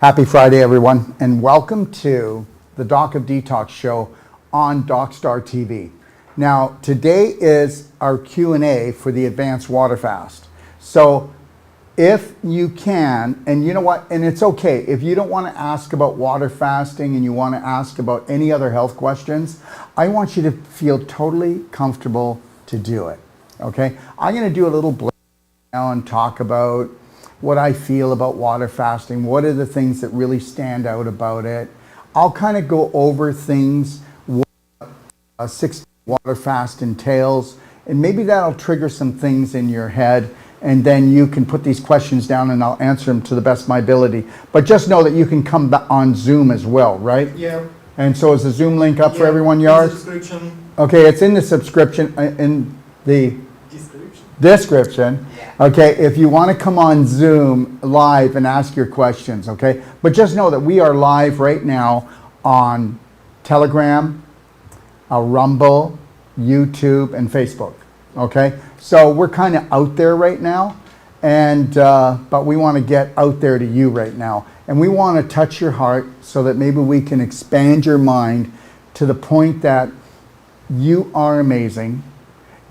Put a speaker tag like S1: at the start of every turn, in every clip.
S1: Happy Friday, everyone, and welcome to the Doc of Detox show on DocStar TV. Now, today is our Q&A for the Advanced Water Fast. So, if you can, and you know what, and it's okay, if you don't want to ask about water fasting and you want to ask about any other health questions, I want you to feel totally comfortable to do it, okay? I'm going to do a little blitz now and talk about what I feel about water fasting, what are the things that really stand out about it. I'll kind of go over things, what a 6-day water fast entails, and maybe that'll trigger some things in your head, and then you can put these questions down and I'll answer them to the best of my ability. But just know that you can come back on Zoom as well, right?
S2: Yeah.
S1: And so is the Zoom link up for everyone, Yars?
S2: Subscription.
S1: Okay, it's in the subscription, in the description. Okay, if you want to come on Zoom live and ask your questions, okay? But just know that we are live right now on Telegram, Rumble, YouTube, and Facebook, okay? So we're kind of out there right now, and but we want to get out there to you right now. And we want to touch your heart so that maybe we can expand your mind to the point that you are amazing.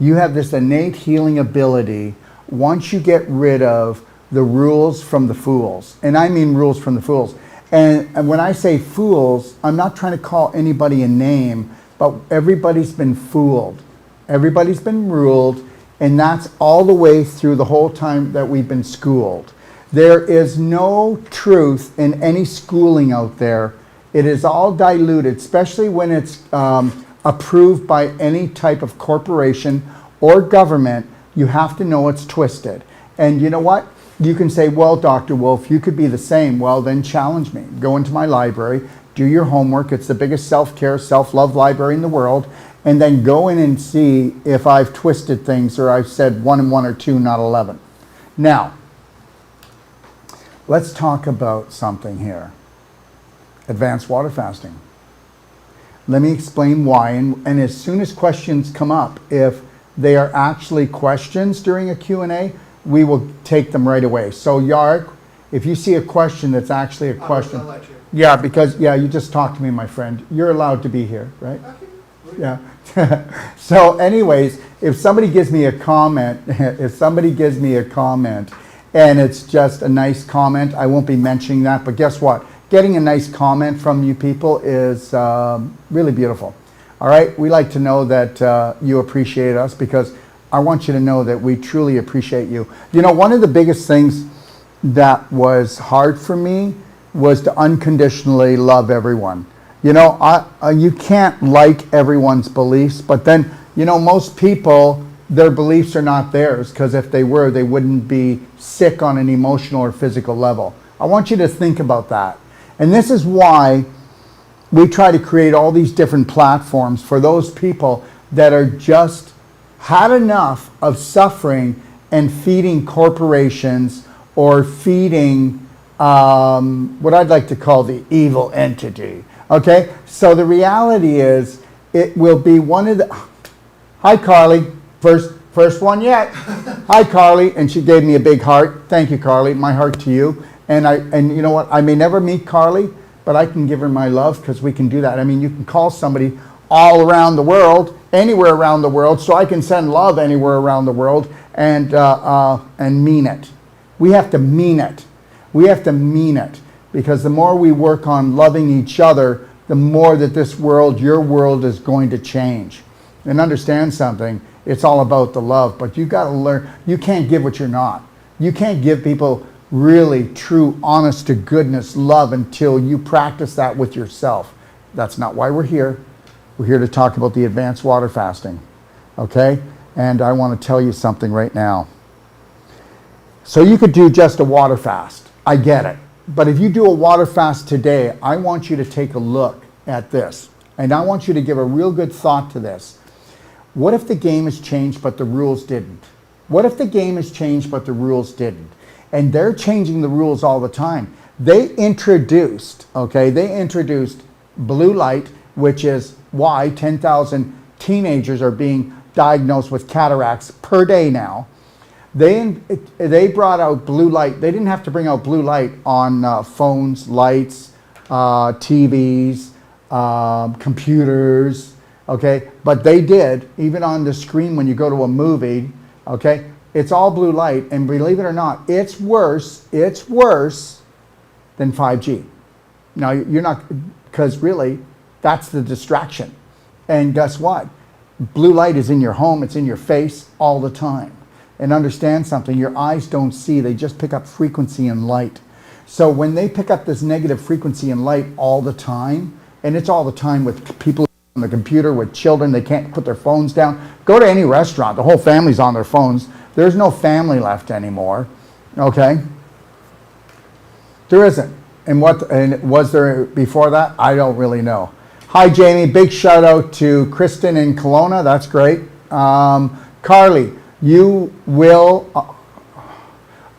S1: You have this innate healing ability once you get rid of the rules from the fools. And I mean rules from the fools. And when I say fools, I'm not trying to call anybody a name, but everybody's been fooled. Everybody's been ruled, and that's all the way through the whole time that we've been schooled. There is no truth in any schooling out there. It is all diluted, especially when it's approved by any type of corporation or government. You have to know it's twisted. And you know what? You can say, well, Dr. Wolf, you could be the same. Well, then challenge me. Go into my library, do your homework. It's the biggest self-care, self-love library in the world. And then go in and see if I've twisted things or I've said 1 and 1 or 2, not 11. Now, let's talk about something here. Advanced water fasting. Let me explain why. And as soon as questions come up, if they are actually questions during a Q&A, we will take them right away. So Yark, if you see a question that's actually a question.
S2: I'll let you.
S1: Yeah, because, you just talked to me, my friend. You're allowed to be here, right?
S2: Okay.
S1: Yeah. So anyways, if somebody gives me a comment, and it's just a nice comment, I won't be mentioning that, but guess what? Getting a nice comment from you people is really beautiful. All right, we like to know that you appreciate us, because I want you to know that we truly appreciate you. You know, one of the biggest things that was hard for me was to unconditionally love everyone. You know, you can't like everyone's beliefs, but then, you know, most people, their beliefs are not theirs, because if they were, they wouldn't be sick on an emotional or physical level. I want you to think about that. And this is why we try to create all these different platforms for those people that are just had enough of suffering and feeding corporations or feeding what I'd like to call the evil entity. Okay, so the reality is it will be one of the... Hi, Carly. First one yet. Hi, Carly. And she gave me a big heart. Thank you, Carly. My heart to you. And you know what? I may never meet Carly, but I can give her my love, because we can do that. I mean, you can call somebody all around the world, anywhere around the world, so I can send love anywhere around the world and mean it. We have to mean it. We have to mean it, because the more we work on loving each other, the more that this world, your world, is going to change. And understand something, it's all about the love, but you got to learn, you can't give what you're not. You can't give people really true, honest to goodness love until you practice that with yourself. That's not why we're here. We're here to talk about the advanced water fasting, okay? And I want to tell you something right now. So you could do just a water fast. I get it. But if you do a water fast today, I want you to take a look at this. And I want you to give a real good thought to this. What if the game has changed but the rules didn't? What if the game has changed but the rules didn't? And they're changing the rules all the time. They introduced blue light, which is why 10,000 teenagers are being diagnosed with cataracts per day now. They brought out blue light. They didn't have to bring out blue light on phones, lights, TVs, computers, okay? But they did, even on the screen when you go to a movie, okay? It's all blue light, and believe it or not, it's worse than 5G. Now, you're not, because really, that's the distraction. And guess what? Blue light is in your home, it's in your face all the time. And understand something, your eyes don't see, they just pick up frequency and light. So when they pick up this negative frequency and light all the time, and it's all the time with people on the computer, with children, they can't put their phones down. Go to any restaurant, the whole family's on their phones. There's no family left anymore, okay? There isn't. And was there before that? I don't really know. Hi, Jamie. Big shout out to Kristen in Kelowna. That's great. Carly, you will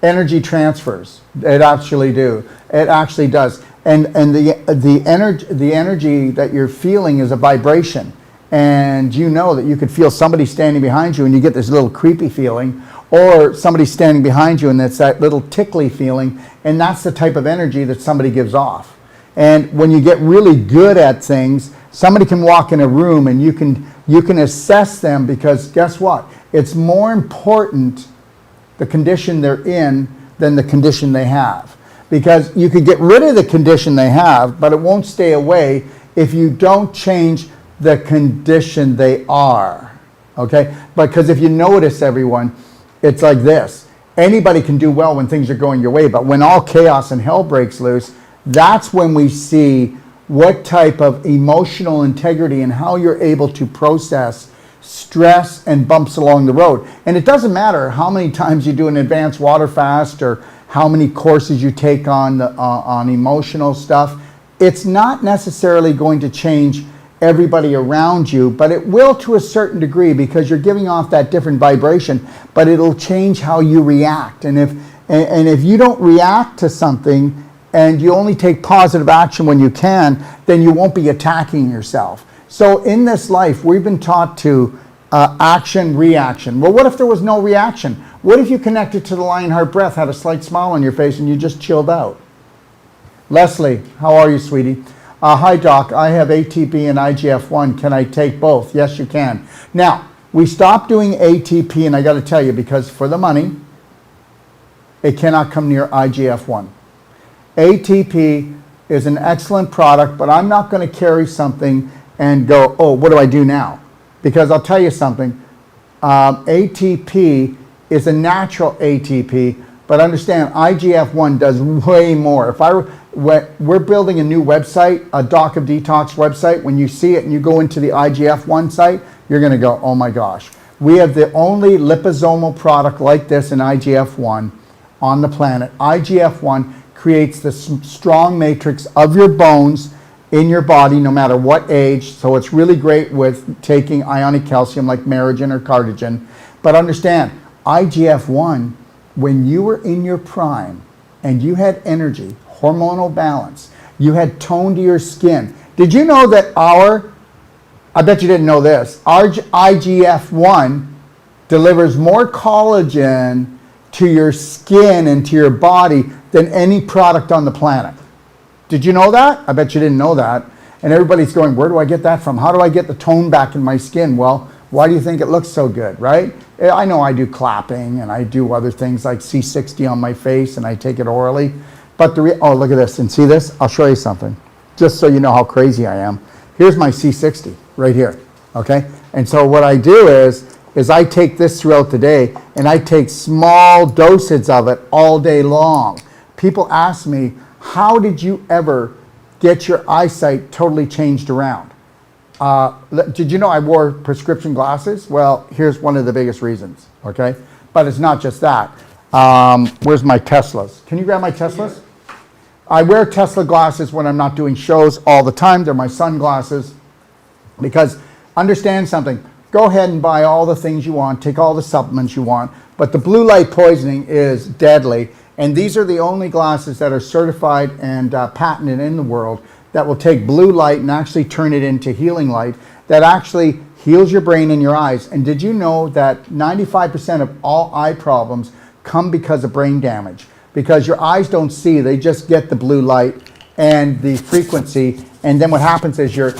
S1: energy transfers. It actually do. It actually does. And the energy that you're feeling is a vibration. And you know that you could feel somebody standing behind you and you get this little creepy feeling, or somebody standing behind you and it's that little tickly feeling, and that's the type of energy that somebody gives off. And when you get really good at things, somebody can walk in a room and you can assess them, because guess what? It's more important the condition they're in than the condition they have. Because you could get rid of the condition they have, but it won't stay away if you don't change the condition they are, okay? Because if you notice, everyone, it's like this. Anybody can do well when things are going your way, but when all chaos and hell breaks loose, that's when we see what type of emotional integrity and how you're able to process stress and bumps along the road. And it doesn't matter how many times you do an advanced water fast or how many courses you take on emotional stuff. It's not necessarily going to change everybody around you, but it will to a certain degree, because you're giving off that different vibration, but it'll change how you react. And if you don't react to something and you only take positive action when you can, then you won't be attacking yourself. So in this life, we've been taught to action, reaction. Well, what if there was no reaction? What if you connected to the lion heart breath, had a slight smile on your face, and you just chilled out? Leslie, how are you, sweetie? Hi, Doc. I have ATP and IGF-1. Can I take both? Yes, you can. Now, we stopped doing ATP, and I got to tell you, because for the money, it cannot come near IGF-1. ATP is an excellent product, but I'm not going to carry something and go, oh, what do I do now? Because I'll tell you something, ATP is a natural ATP, but understand IGF-1 does way more. We're building a new website, a Doc of Detox website. When you see it and you go into the IGF-1 site, you're going to go, oh my gosh. We have the only liposomal product like this in IGF-1 on the planet. IGF-1 creates the strong matrix of your bones in your body, no matter what age. So it's really great with taking ionic calcium like Merigen or Cardigan. But understand, IGF-1, when you were in your prime and you had energy, hormonal balance, you had tone to your skin. Did you know that I bet you didn't know this, our IGF-1 delivers more collagen to your skin and to your body than any product on the planet. Did you know that? I bet you didn't know that. And everybody's going, where do I get that from? How do I get the tone back in my skin? Well, why do you think it looks so good, right? I know I do clapping and I do other things like C60 on my face and I take it orally. But oh, look at this. And see this? I'll show you something. Just so you know how crazy I am. Here's my C60 right here, okay? And so what I do is I take this throughout the day and I take small doses of it all day long. People ask me, how did you ever get your eyesight totally changed around? Did you know I wore prescription glasses? Well, here's one of the biggest reasons, okay? But it's not just that. Where's my Teslas? Can you grab my Teslas? I wear Tesla glasses when I'm not doing shows all the time. They're my sunglasses. Because understand something, go ahead and buy all the things you want, take all the supplements you want, but the blue light poisoning is deadly. And these are the only glasses that are certified and patented in the world that will take blue light and actually turn it into healing light, that actually heals your brain and your eyes. And did you know that 95% of all eye problems come because of brain damage? Because your eyes don't see, they just get the blue light and the frequency, and then what happens is your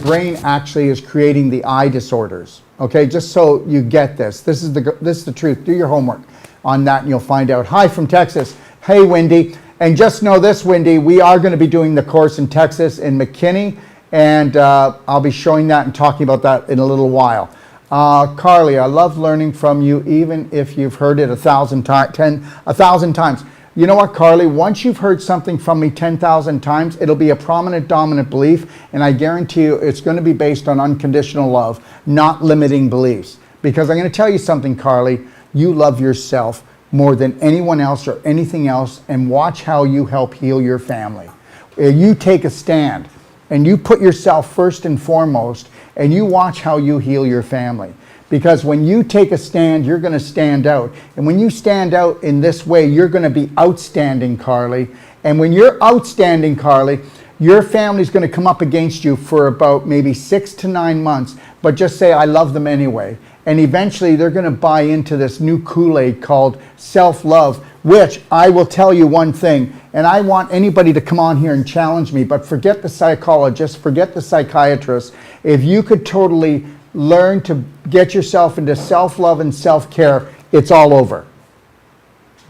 S1: brain actually is creating the eye disorders. Okay, just so you get this. This is the truth. Do your homework on that and you'll find out. Hi from Texas. Hey, Wendy. And just know this, Wendy, we are going to be doing the course in Texas in McKinney, and I'll be showing that and talking about that in a little while. Carly, I love learning from you, even if you've heard it 1,000 times. You know what, Carly? Once you've heard something from me 10,000 times, it'll be a prominent, dominant belief, and I guarantee you it's going to be based on unconditional love, not limiting beliefs. Because I'm going to tell you something, Carly, you love yourself more than anyone else or anything else, and watch how you help heal your family. You take a stand, and you put yourself first and foremost, and you watch how you heal your family. Because when you take a stand, you're going to stand out. And when you stand out in this way, you're going to be outstanding, Carly. And when you're outstanding, Carly, your family's going to come up against you for about maybe 6 to 9 months, but just say, I love them anyway. And eventually they're going to buy into this new Kool-Aid called self-love, which I will tell you one thing, and I want anybody to come on here and challenge me, but forget the psychologist, forget the psychiatrist. If you could totally learn to get yourself into self-love and self-care, it's all over.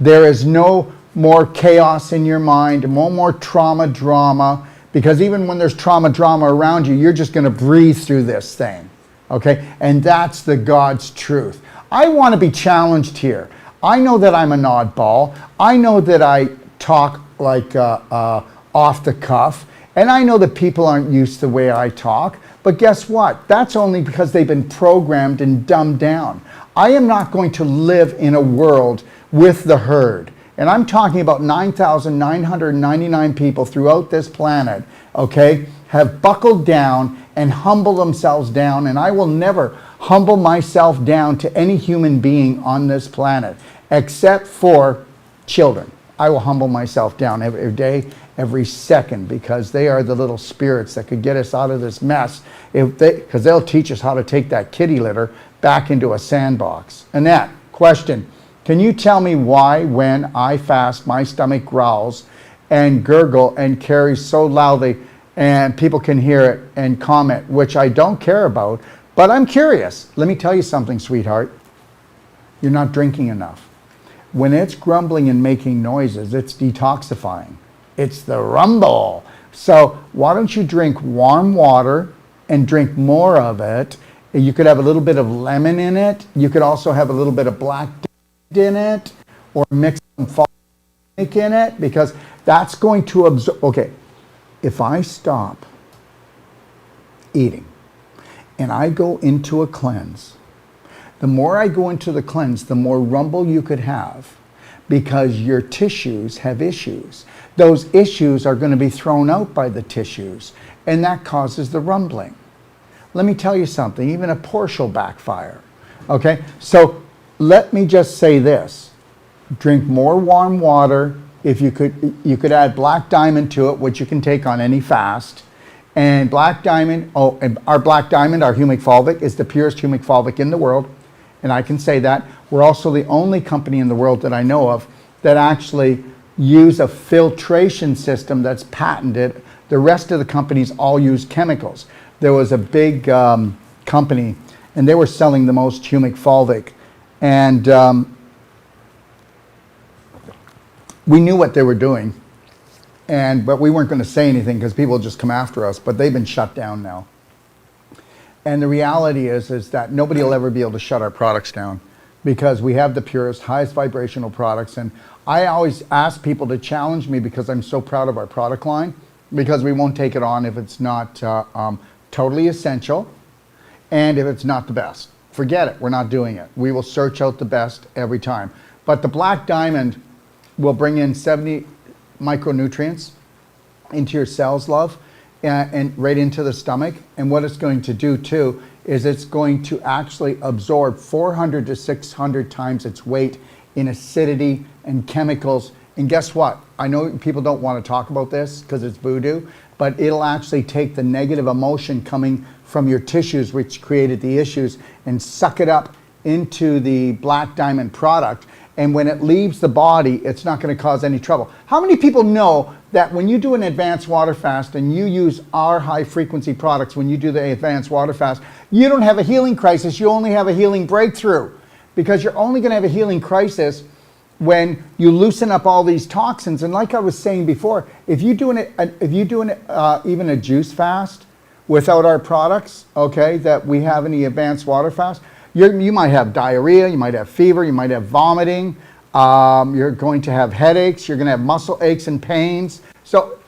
S1: There is no more chaos in your mind, no more trauma drama, because even when there's trauma drama around you, you're just going to breathe through this thing. Okay? And that's the God's truth. I want to be challenged here. I know that I'm an oddball. I know that I talk like off the cuff. And I know that people aren't used to the way I talk. But guess what? That's only because they've been programmed and dumbed down. I am not going to live in a world with the herd. And I'm talking about 9,999 people throughout this planet, okay, have buckled down and humbled themselves down. And I will never humble myself down to any human being on this planet, except for children. I will humble myself down every day, every second, because they are the little spirits that could get us out of this mess, because they'll teach us how to take that kitty litter back into a sandbox. Annette, question. Can you tell me why when I fast my stomach growls and gurgle and carries so loudly and people can hear it and comment, which I don't care about, but I'm curious. Let me tell you something, sweetheart. You're not drinking enough. When it's grumbling and making noises, it's detoxifying. It's the rumble. So why don't you drink warm water and drink more of it? You could have a little bit of lemon in it. You could also have a little bit of black in it, or mix some folic in it, because that's going to absorb. Okay, if I stop eating and I go into a cleanse, the more I go into the cleanse, the more rumble you could have, because your tissues have issues. Those issues are going to be thrown out by the tissues, and that causes the rumbling. Let me tell you something, even a Porsche will backfire. Okay, so let me just say this. Drink more warm water. If you could add black diamond to it, which you can take on any fast. And black diamond, and our black diamond, our humic fulvic, is the purest humic fulvic in the world. And I can say that. We're also the only company in the world that I know of that actually use a filtration system that's patented. The rest of the companies all use chemicals. There was a big company, and they were selling the most humic fulvic. And we knew what they were doing, but we weren't going to say anything because people would just come after us, but they've been shut down now. And the reality is that nobody will ever be able to shut our products down, because we have the purest, highest vibrational products. And I always ask people to challenge me, because I'm so proud of our product line, because we won't take it on if it's not totally essential and if it's not the best. Forget it, we're not doing it. We will search out the best every time. But the black diamond will bring in 70 micronutrients into your cells, love, and right into the stomach. And what it's going to do too is it's going to actually absorb 400 to 600 times its weight in acidity and chemicals. And guess what? I know people don't want to talk about this because it's voodoo, but it'll actually take the negative emotion coming from your tissues, which created the issues, and suck it up into the Black Diamond product. And when it leaves the body, it's not going to cause any trouble. How many people know that when you do an advanced water fast and you use our high frequency products, when you do the advanced water fast, you don't have a healing crisis, you only have a healing breakthrough? Because you're only going to have a healing crisis when you loosen up all these toxins. And like I was saying before, if you're doing even a juice fast without our products, okay, that we have in the advanced water fast, you might have diarrhea, you might have fever, you might have vomiting, you're going to have headaches, you're going to have muscle aches and pains. So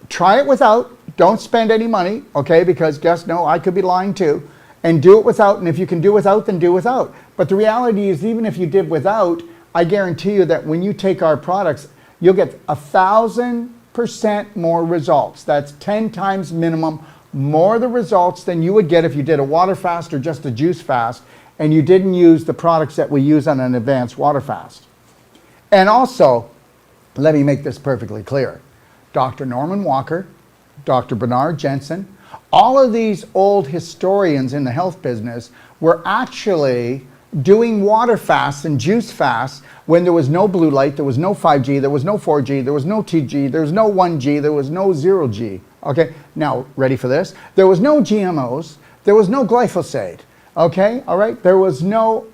S1: try it without. Don't spend any money, okay, because I could be lying too. And do it without, and if you can do without, then do without. But the reality is, even if you did without, I guarantee you that when you take our products, you'll get 1,000% more results. That's 10 times minimum more the results than you would get if you did a water fast or just a juice fast and you didn't use the products that we use on an advanced water fast. And also, let me make this perfectly clear. Dr. Norman Walker, Dr. Bernard Jensen, all of these old historians in the health business were actually doing water fasts and juice fasts when there was no blue light, there was no 5G, there was no 4G, there was no 2G, there was no 1G, there was no 0G. Okay, now ready for this? There was no GMOs, there was no glyphosate. Okay, all right, there was no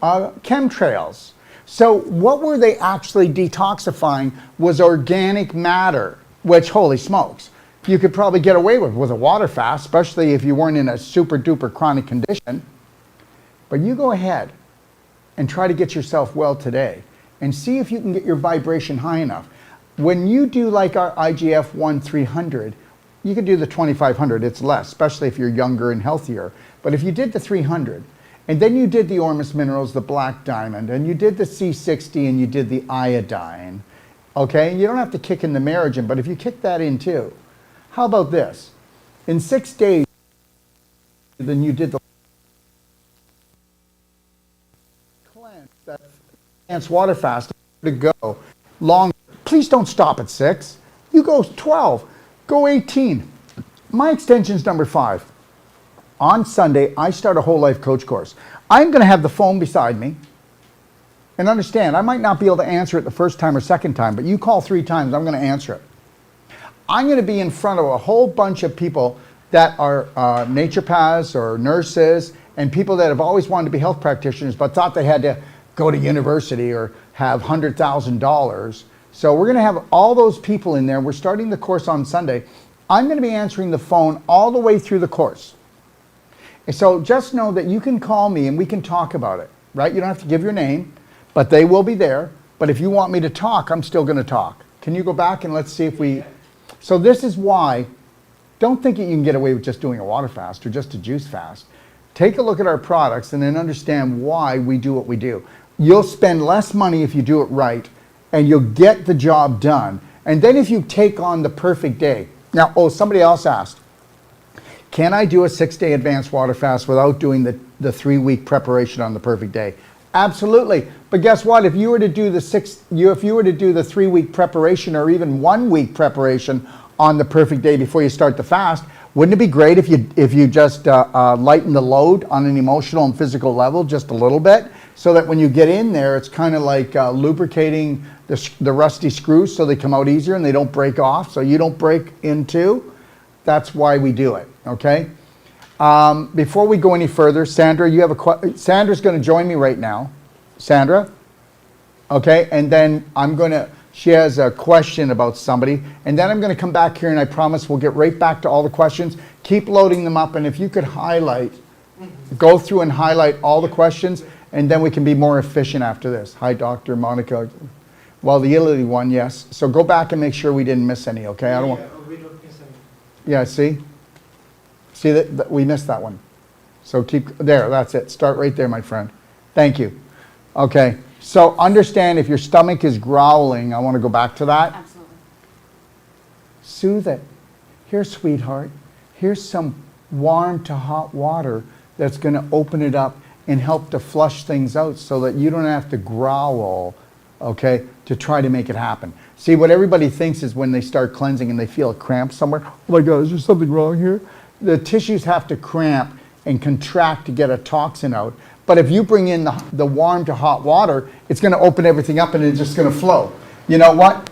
S1: chemtrails. So what were they actually detoxifying was organic matter, which, holy smokes, you could probably get away with a water fast, especially if you weren't in a super duper chronic condition. But you go ahead and try to get yourself well today and see if you can get your vibration high enough. When you do like our IGF-1 300, you could do the 2500, it's less, especially if you're younger and healthier. But if you did the 300, and then you did the Ormus Minerals, the Black Diamond, and you did the C60 and you did the iodine, okay? You don't have to kick in the marrow, but if you kick that in too, how about this? In 6 days, then you did the cleanse, that advanced water fast to go long. Please don't stop at 6. You go 12, go 18. My extension is number 5. On Sunday, I start a whole life coach course. I'm going to have the phone beside me. And understand, I might not be able to answer it the first time or second time, but you call 3 times, I'm going to answer it. I'm going to be in front of a whole bunch of people that are naturopaths or nurses and people that have always wanted to be health practitioners but thought they had to go to university or have $100,000. So we're going to have all those people in there. We're starting the course on Sunday. I'm going to be answering the phone all the way through the course. And so just know that you can call me and we can talk about it, right? You don't have to give your name, but they will be there. But if you want me to talk, I'm still going to talk. Can you go back and let's see if we... So this is why, don't think that you can get away with just doing a water fast or just a juice fast. Take a look at our products and then understand why we do what we do. You'll spend less money if you do it right, and you'll get the job done. And then if you take on the perfect day. Now, somebody else asked, can I do a 6-day advanced water fast without doing the 3-week preparation on the perfect day? Absolutely. But guess what? If you were to do the 3-week preparation or even 1-week preparation on the perfect day before you start the fast, wouldn't it be great if you just lighten the load on an emotional and physical level just a little bit, so that when you get in there, it's kind of like lubricating the rusty screws so they come out easier and they don't break off, so you don't break in too. That's why we do it. Okay. Before we go any further, Sandra, you have a question. Sandra's going to join me right now. Sandra? Okay, and then she has a question about somebody, and then I'm going to come back here and I promise we'll get right back to all the questions. Keep loading them up, and if you could go through and highlight all the questions, and then we can be more efficient after this. Hi, Dr. Monica. Well, the Italy one, yes. So go back and make sure we didn't miss any, okay?
S2: We don't miss any.
S1: Yeah, see? See that we missed that one. So keep there, that's it. Start right there, my friend. Thank you. Okay, so understand if your stomach is growling, I want to go back to that.
S3: Absolutely.
S1: Soothe it. Here, sweetheart, here's some warm to hot water that's going to open it up and help to flush things out so that you don't have to growl okay, to try to make it happen. See, what everybody thinks is when they start cleansing and they feel a cramp somewhere, oh my God, is there something wrong here? The tissues have to cramp and contract to get a toxin out. But if you bring in the warm to hot water, it's going to open everything up and it's just going to flow. You know what?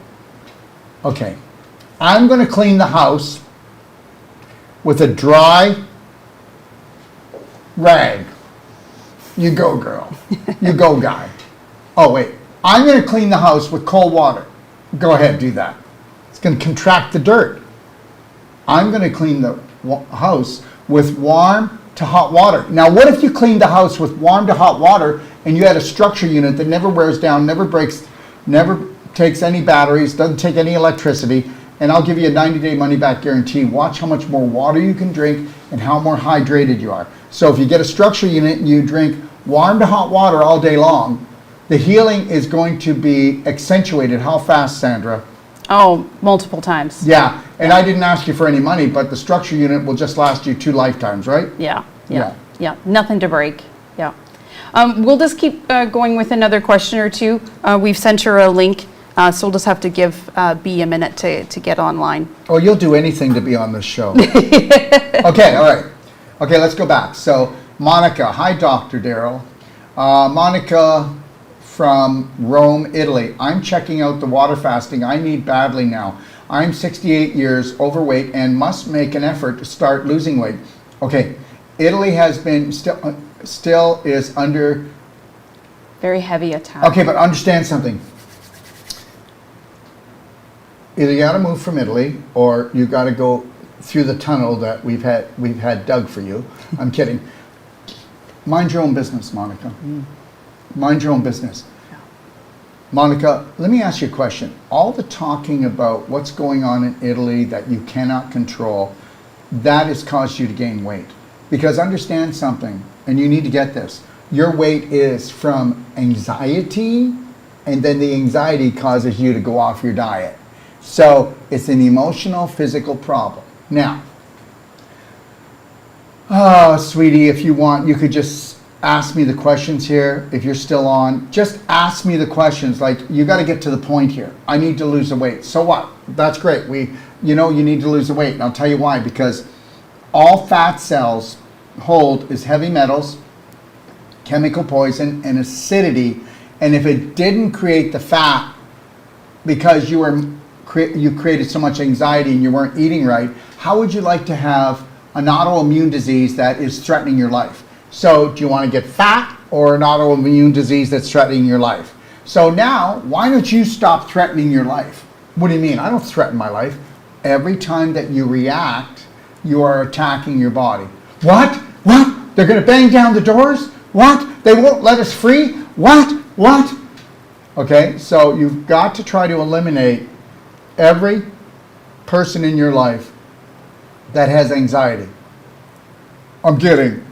S1: Okay, I'm going to clean the house with a dry rag. You go, girl. You go, guy. Oh, wait. I'm going to clean the house with cold water. Go ahead, do that. It's going to contract the dirt. I'm going to clean the house with warm to hot water. Now, what if you cleaned the house with warm to hot water and you had a structure unit that never wears down, never breaks, never takes any batteries, doesn't take any electricity, and I'll give you a 90-day money-back guarantee. Watch how much more water you can drink and how more hydrated you are. So if you get a structure unit and you drink warm to hot water all day long, the healing is going to be accentuated. How fast, Sandra?
S3: Oh, multiple times.
S1: Yeah, and I didn't ask you for any money, but the structure unit will just last you 2 lifetimes, right?
S3: Yeah. Nothing to break. Yeah. We'll just keep going with another question or two. We've sent her a link, so we'll just have to give B a minute to get online.
S1: Oh, you'll do anything to be on this show. Okay, all right. Okay, let's go back. So, Monica. Hi, Dr. Daryl. Monica from Rome, Italy. I'm checking out the water fasting. I need badly now. I'm 68 years, overweight, and must make an effort to start losing weight. Okay, Italy has been still is under
S3: very heavy attack.
S1: Okay, but understand something. Either you got to move from Italy, or you got to go through the tunnel that we've had dug for you. I'm kidding. Mind your own business, Monica. Mind your own business.
S3: Yeah.
S1: Monica, let me ask you a question. All the talking about what's going on in Italy that you cannot control, that has caused you to gain weight. Because understand something, and you need to get this. Your weight is from anxiety, and then the anxiety causes you to go off your diet. So it's an emotional, physical problem. Now, oh, sweetie, if you want, you could just ask me the questions here. If you're still on, just ask me the questions. Like, you got to get to the point here. I need to lose the weight. So what? That's great. You need to lose the weight. And I'll tell you why. Because all fat cells hold is heavy metals, chemical poison, and acidity. And if it didn't create the fat because you created so much anxiety and you weren't eating right, how would you like to have an autoimmune disease that is threatening your life? So do you want to get fat or an autoimmune disease that's threatening your life? So now, why don't you stop threatening your life? What do you mean? I don't threaten my life. Every time that you react, you are attacking your body. What? What? They're going to bang down the doors? What? They won't let us free? What? Okay, so you've got to try to eliminate every person in your life that has anxiety. I'm kidding,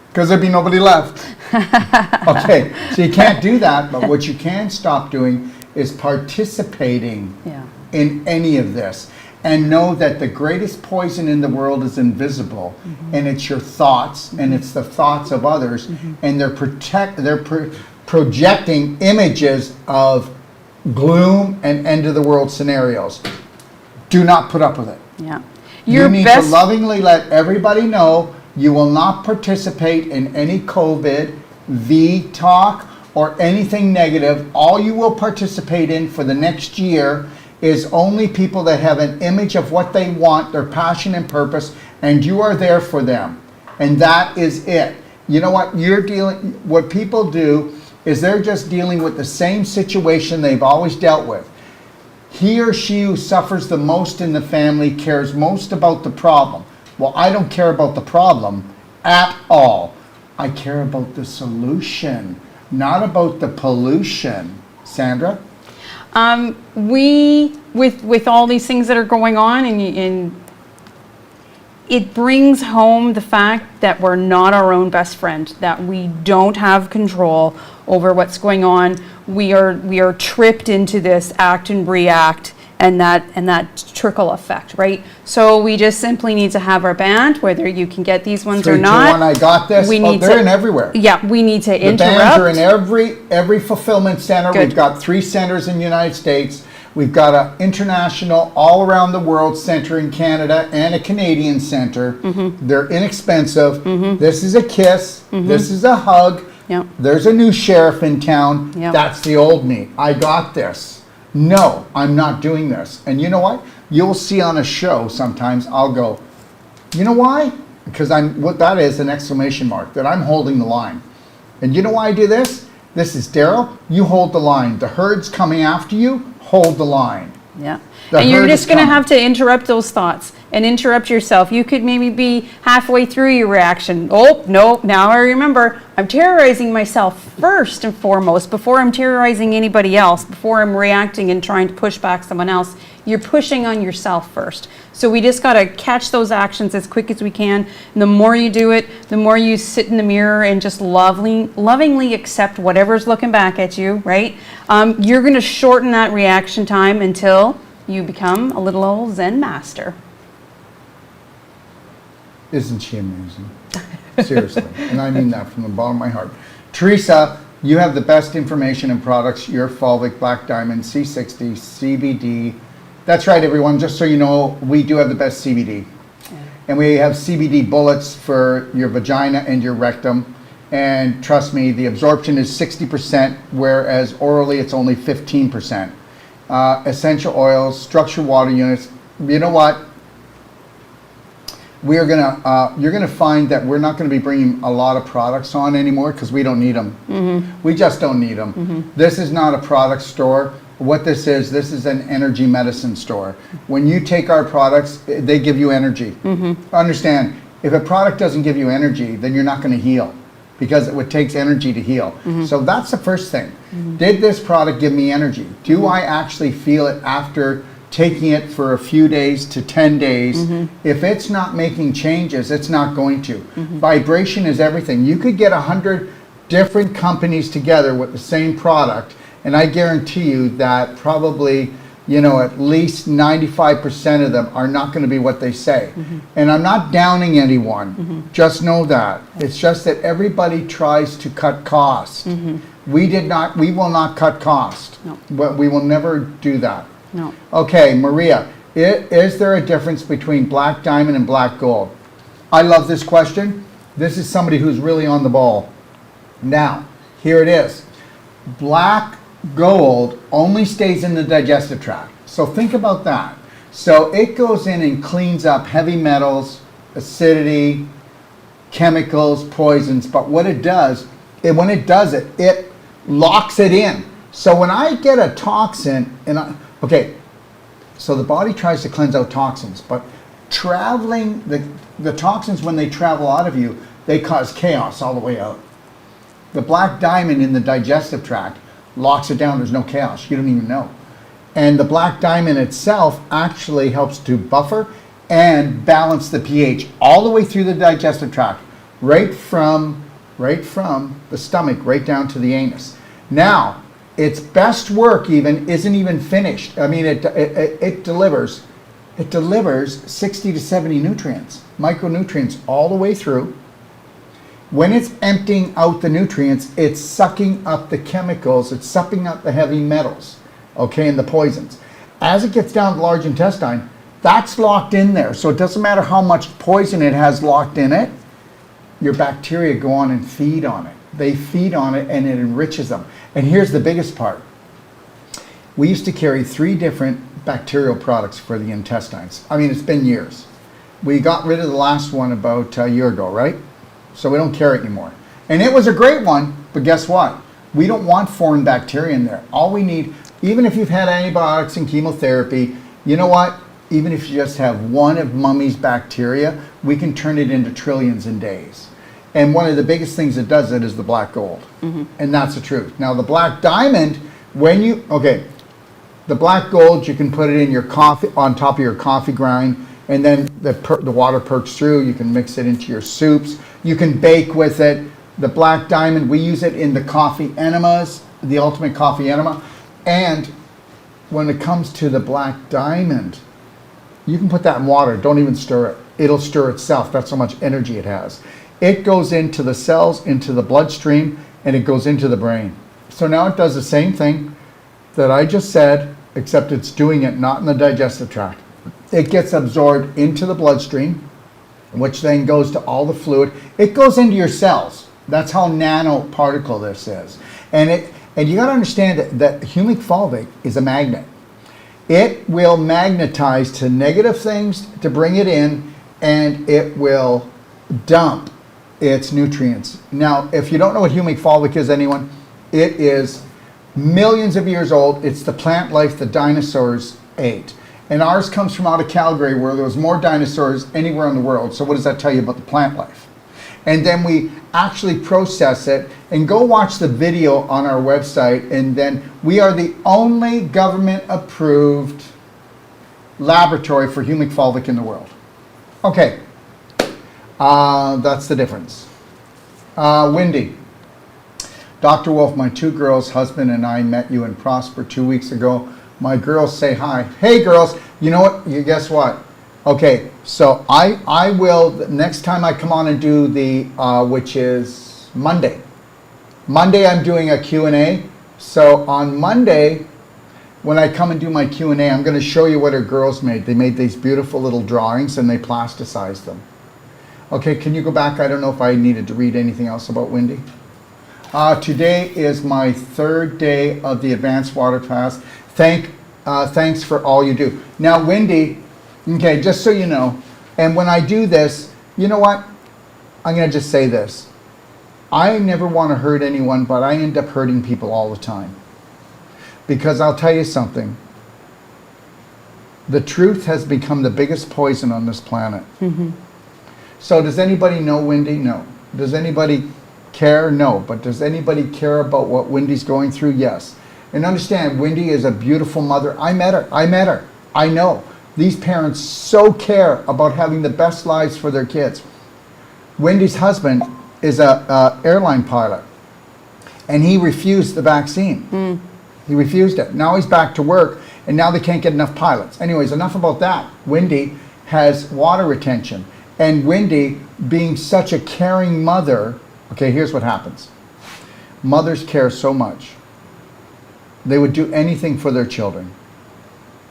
S1: because there'd be nobody left. Okay, so you can't do that, but what you can stop doing is participating in any of this. And know that the greatest poison in the world is invisible, and it's your thoughts, and it's the thoughts of others, and they're projecting images of gloom and end of the world scenarios. Do not put up with it.
S3: Yeah.
S1: You need to lovingly let everybody know you will not participate in any COVID, V-talk, or anything negative. All you will participate in for the next year is only people that have an image of what they want, their passion and purpose, and you are there for them. And that is it. You know what? What people do is they're just dealing with the same situation they've always dealt with. He or she who suffers the most in the family cares most about the problem. Well, I don't care about the problem at all. I care about the solution, not about the pollution. Sandra?
S3: With all these things that are going on, and it brings home the fact that we're not our own best friend, that we don't have control over what's going on. We are tripped into this act and react, and that trickle effect, right? So we just simply need to have our band, whether you can get these ones or
S1: 3, 2,
S3: not.
S1: 1, I got this. They're in everywhere.
S3: Yeah, we need to
S1: The
S3: interrupt.
S1: bands are in every fulfillment center.
S3: Good.
S1: We've got 3 centers in the United States. We've got an international, all around the world center in Canada and a Canadian center. They're inexpensive. This is a kiss. This is a hug.
S3: Yep.
S1: There's a new sheriff in town.
S3: Yep.
S1: That's the old me. I got this. No, I'm not doing this. And you know what? You'll see on a show sometimes I'll go, you know why? Because what that is an exclamation mark, that I'm holding the line. And you know why I do this? This is Daryl, you hold the line. The herd's coming after you, hold the line.
S3: Yeah.
S1: The
S3: And you're
S1: herd
S3: just
S1: is
S3: going to
S1: coming.
S3: have to interrupt those thoughts and interrupt yourself. You could maybe be halfway through your reaction. Oh, no, now I remember. I'm terrorizing myself first and foremost before I'm terrorizing anybody else, before I'm reacting and trying to push back someone else. You're pushing on yourself first. So we just got to catch those actions as quick as we can. And the more you do it, the more you sit in the mirror and just lovingly accept whatever's looking back at you, right? You're going to shorten that reaction time until you become a little old Zen master.
S1: Isn't she amazing? Seriously. And I mean that from the bottom of my heart. Teresa, you have the best information and products. Your Fulvic, Black Diamond, C60, CBD. That's right, everyone. Just so you know, we do have the best CBD. And we have CBD bullets for your vagina and your rectum. And trust me, the absorption is 60%, whereas orally it's only 15%. Essential oils, structured water units. You know what? You're gonna find that we're not gonna be bringing a lot of products on anymore because we don't need them. We just don't need them. This is not a product store. What this is an energy medicine store. When you take our products, they give you energy. Understand, if a product doesn't give you energy, then you're not gonna heal, because it takes energy to heal. So that's the first thing. Did this product give me energy? Do I actually feel it after taking it for a few days to 10 days? If it's not making changes, it's not going to. Vibration is everything. You could get 100 different companies together with the same product, and I guarantee you that probably, at least 95% of them are not going to be what they say. And I'm not downing anyone. Just know that. It's just that everybody tries to cut cost. We will not cut cost.
S3: No.
S1: But we will never do that.
S3: No.
S1: Okay, Maria, is there a difference between black diamond and black gold? I love this question. This is somebody who's really on the ball. Now, here it is. Black gold only stays in the digestive tract. So think about that. So it goes in and cleans up heavy metals, acidity, chemicals, poisons. But what it does, when it does it, it locks it in. So when I get a toxin, so the body tries to cleanse out toxins, but traveling, the toxins, when they travel out of you, they cause chaos all the way out. The black diamond in the digestive tract locks it down. There's no chaos. You don't even know. And the black diamond itself actually helps to buffer and balance the pH all the way through the digestive tract, right from the stomach right down to the anus. Now, its best work isn't even finished. I mean, it delivers 60 to 70 nutrients, micronutrients all the way through. When it's emptying out the nutrients, it's sucking up the chemicals, it's sucking up the heavy metals, and the poisons. As it gets down to the large intestine, that's locked in there. So it doesn't matter how much poison it has locked in it, your bacteria go on and feed on it. They feed on it and it enriches them. And here's the biggest part. We used to carry 3 different bacterial products for the intestines. I mean, it's been years. We got rid of the last one about a year ago, right? So we don't carry it anymore. And it was a great one, but guess what? We don't want foreign bacteria in there. All we need, even if you've had antibiotics and chemotherapy, you know what? Even if you just have one of mummy's bacteria, we can turn it into trillions in days. And one of the biggest things that does it is the black gold. And that's the truth. Now the black diamond, the black gold, you can put it in your coffee, on top of your coffee grind, and then the water perks through. You can mix it into your soups. You can bake with it. The black diamond, we use it in the coffee enemas, the ultimate coffee enema. And when it comes to the black diamond, you can put that in water. Don't even stir it. It'll stir itself. That's how much energy it has. It goes into the cells, into the bloodstream, and it goes into the brain. So now it does the same thing that I just said, except it's doing it not in the digestive tract. It gets absorbed into the bloodstream, which then goes to all the fluid. It goes into your cells. That's how nanoparticle this is. And you got to understand that humic fulvic is a magnet. It will magnetize to negative things to bring it in, and it will dump its nutrients. Now, if you don't know what humic fulvic is, anyone, it is millions of years old. It's the plant life the dinosaurs ate. And ours comes from out of Calgary, where there was more dinosaurs anywhere in the world. So what does that tell you about the plant life? And then we actually process it, and go watch the video on our website. And then we are the only government approved laboratory for humic fulvic in the world. Okay, that's the difference. Wendy, Dr. Wolf, my 2 girls, husband and I met you in Prosper 2 weeks ago. My girls say hi. Hey girls, you know what? You guess what? Okay, so I will, next time I come on and do the, which is Monday. Monday I'm doing a Q&A. So on Monday, when I come and do my Q&A, I'm going to show you what our girls made. They made these beautiful little drawings and they plasticized them. Okay, can you go back? I don't know if I needed to read anything else about Wendy. Today is my 3rd day of the advanced water fast. Thanks for all you do. Now, Wendy, okay, just so you know, and when I do this, you know what? I'm going to just say this. I never want to hurt anyone, but I end up hurting people all the time. Because I'll tell you something. The truth has become the biggest poison on this planet. Mm-hmm. So does anybody know Wendy? No. Does anybody care? No. But does anybody care about what Wendy's going through? Yes. And understand, Wendy is a beautiful mother. I met her. I know. These parents so care about having the best lives for their kids. Wendy's husband is a airline pilot, and he refused the vaccine. He refused it. Now he's back to work, and now they can't get enough pilots. Anyways, enough about that. Wendy has water retention, and Wendy, being such a caring mother, okay, here's what happens. Mothers care so much. They would do anything for their children.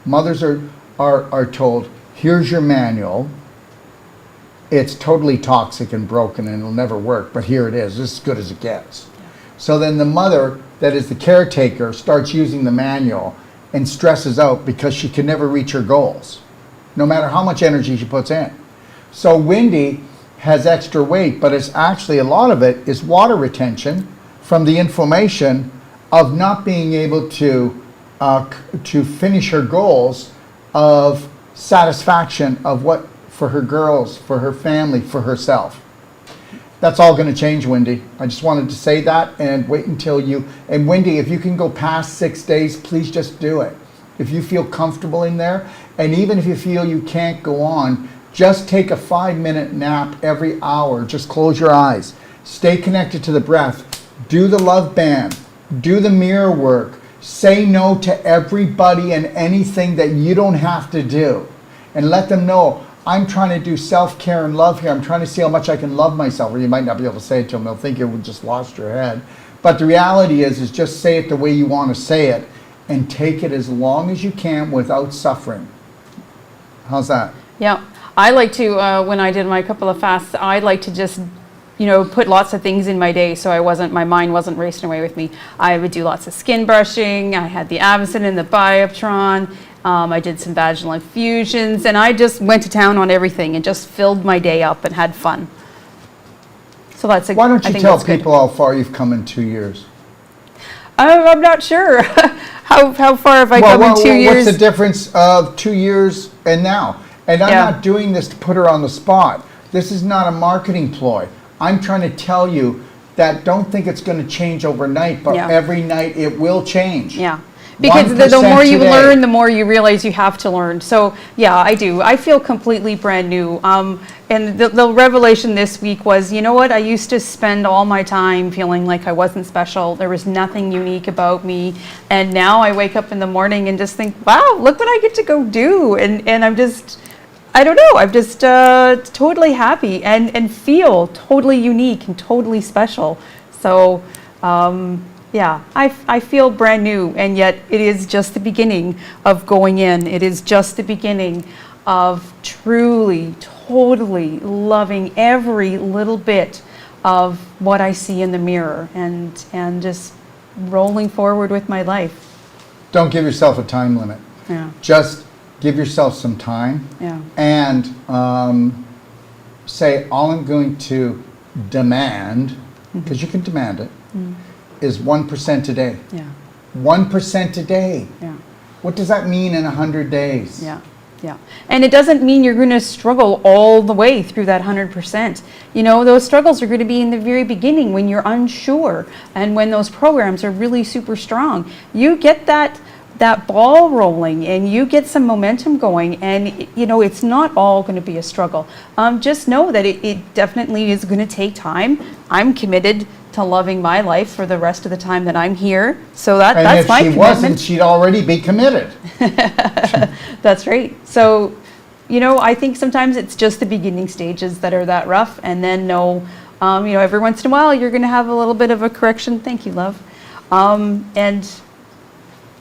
S1: Mothers are told, here's your manual. It's totally toxic and broken and it'll never work, but here it is. This is as good as it gets. Yeah. So then the mother, that is the caretaker, starts using the manual and stresses out because she can never reach her goals, no matter how much energy she puts in. So Wendy has extra weight, but it's actually, a lot of it is water retention from the inflammation of not being able to finish her goals of satisfaction of what, for her girls, for her family, for herself. That's all going to change, Wendy. I just wanted to say that, and wait until you, and Wendy, if you can go past 6 days, please just do it. If you feel comfortable in there, and even if you feel you can't go on, just take a 5-minute nap every hour. Just close your eyes. Stay connected to the breath. Do the love band. Do the mirror work. Say no to everybody and anything that you don't have to do. And let them know, I'm trying to do self-care and love here. I'm trying to see how much I can love myself. Or you might not be able to say it to them. They'll think you just lost your head. But the reality is just say it the way you want to say it and take it as long as you can without suffering. How's that?
S3: Yeah. I like to, when I did my couple of fasts, I like to just, put lots of things in my day so my mind wasn't racing away with me. I would do lots of skin brushing. I had the Avicen and the Bioptron. I did some vaginal infusions, and I just went to town on everything and just filled my day up and had fun. So that's
S1: Why don't you tell people how far you've come in 2 years?
S3: I'm not sure. How far have I come in 2 years?
S1: What's the difference of 2 years and now? And I'm not doing this to put her on the spot. This is not a marketing ploy. I'm trying to tell you that don't think it's going to change overnight, but every night it will change.
S3: Yeah. Because the
S1: 1%
S3: more you
S1: today.
S3: learn, the more you realize you have to learn. So yeah, I do. I feel completely brand new. And the revelation this week was, you know what? I used to spend all my time feeling like I wasn't special. There was nothing unique about me. And now I wake up in the morning and just think, wow, look what I get to go do. And I'm just, I don't know, I'm just totally happy and feel totally unique and totally special. So, yeah, I feel brand new, and yet it is just the beginning of going in. It is just the beginning of truly, totally loving every little bit of what I see in the mirror and just rolling forward with my life.
S1: Don't give yourself a time limit.
S3: Yeah,
S1: Just give yourself some time
S3: yeah,
S1: and say, all I'm going to demand, because you can demand it, is 1% a day.
S3: yeah,
S1: 1% a day.
S3: yeah.
S1: What does that mean in 100 days?
S3: Yeah, yeah. And it doesn't mean you're going to struggle all the way through that 100%. You know, those struggles are going to be in the very beginning when you're unsure and when those programs are really super strong. You get that ball rolling and you get some momentum going, and you know, it's not all going to be a struggle. Just know that it definitely is going to take time. I'm committed to loving my life for the rest of the time that I'm here. So that's my commitment.
S1: And if she wasn't, she'd already be committed.
S3: That's right. So, you know, I think sometimes it's just the beginning stages that are that rough, and then you know, every once in a while you're going to have a little bit of a correction. Thank you, love. And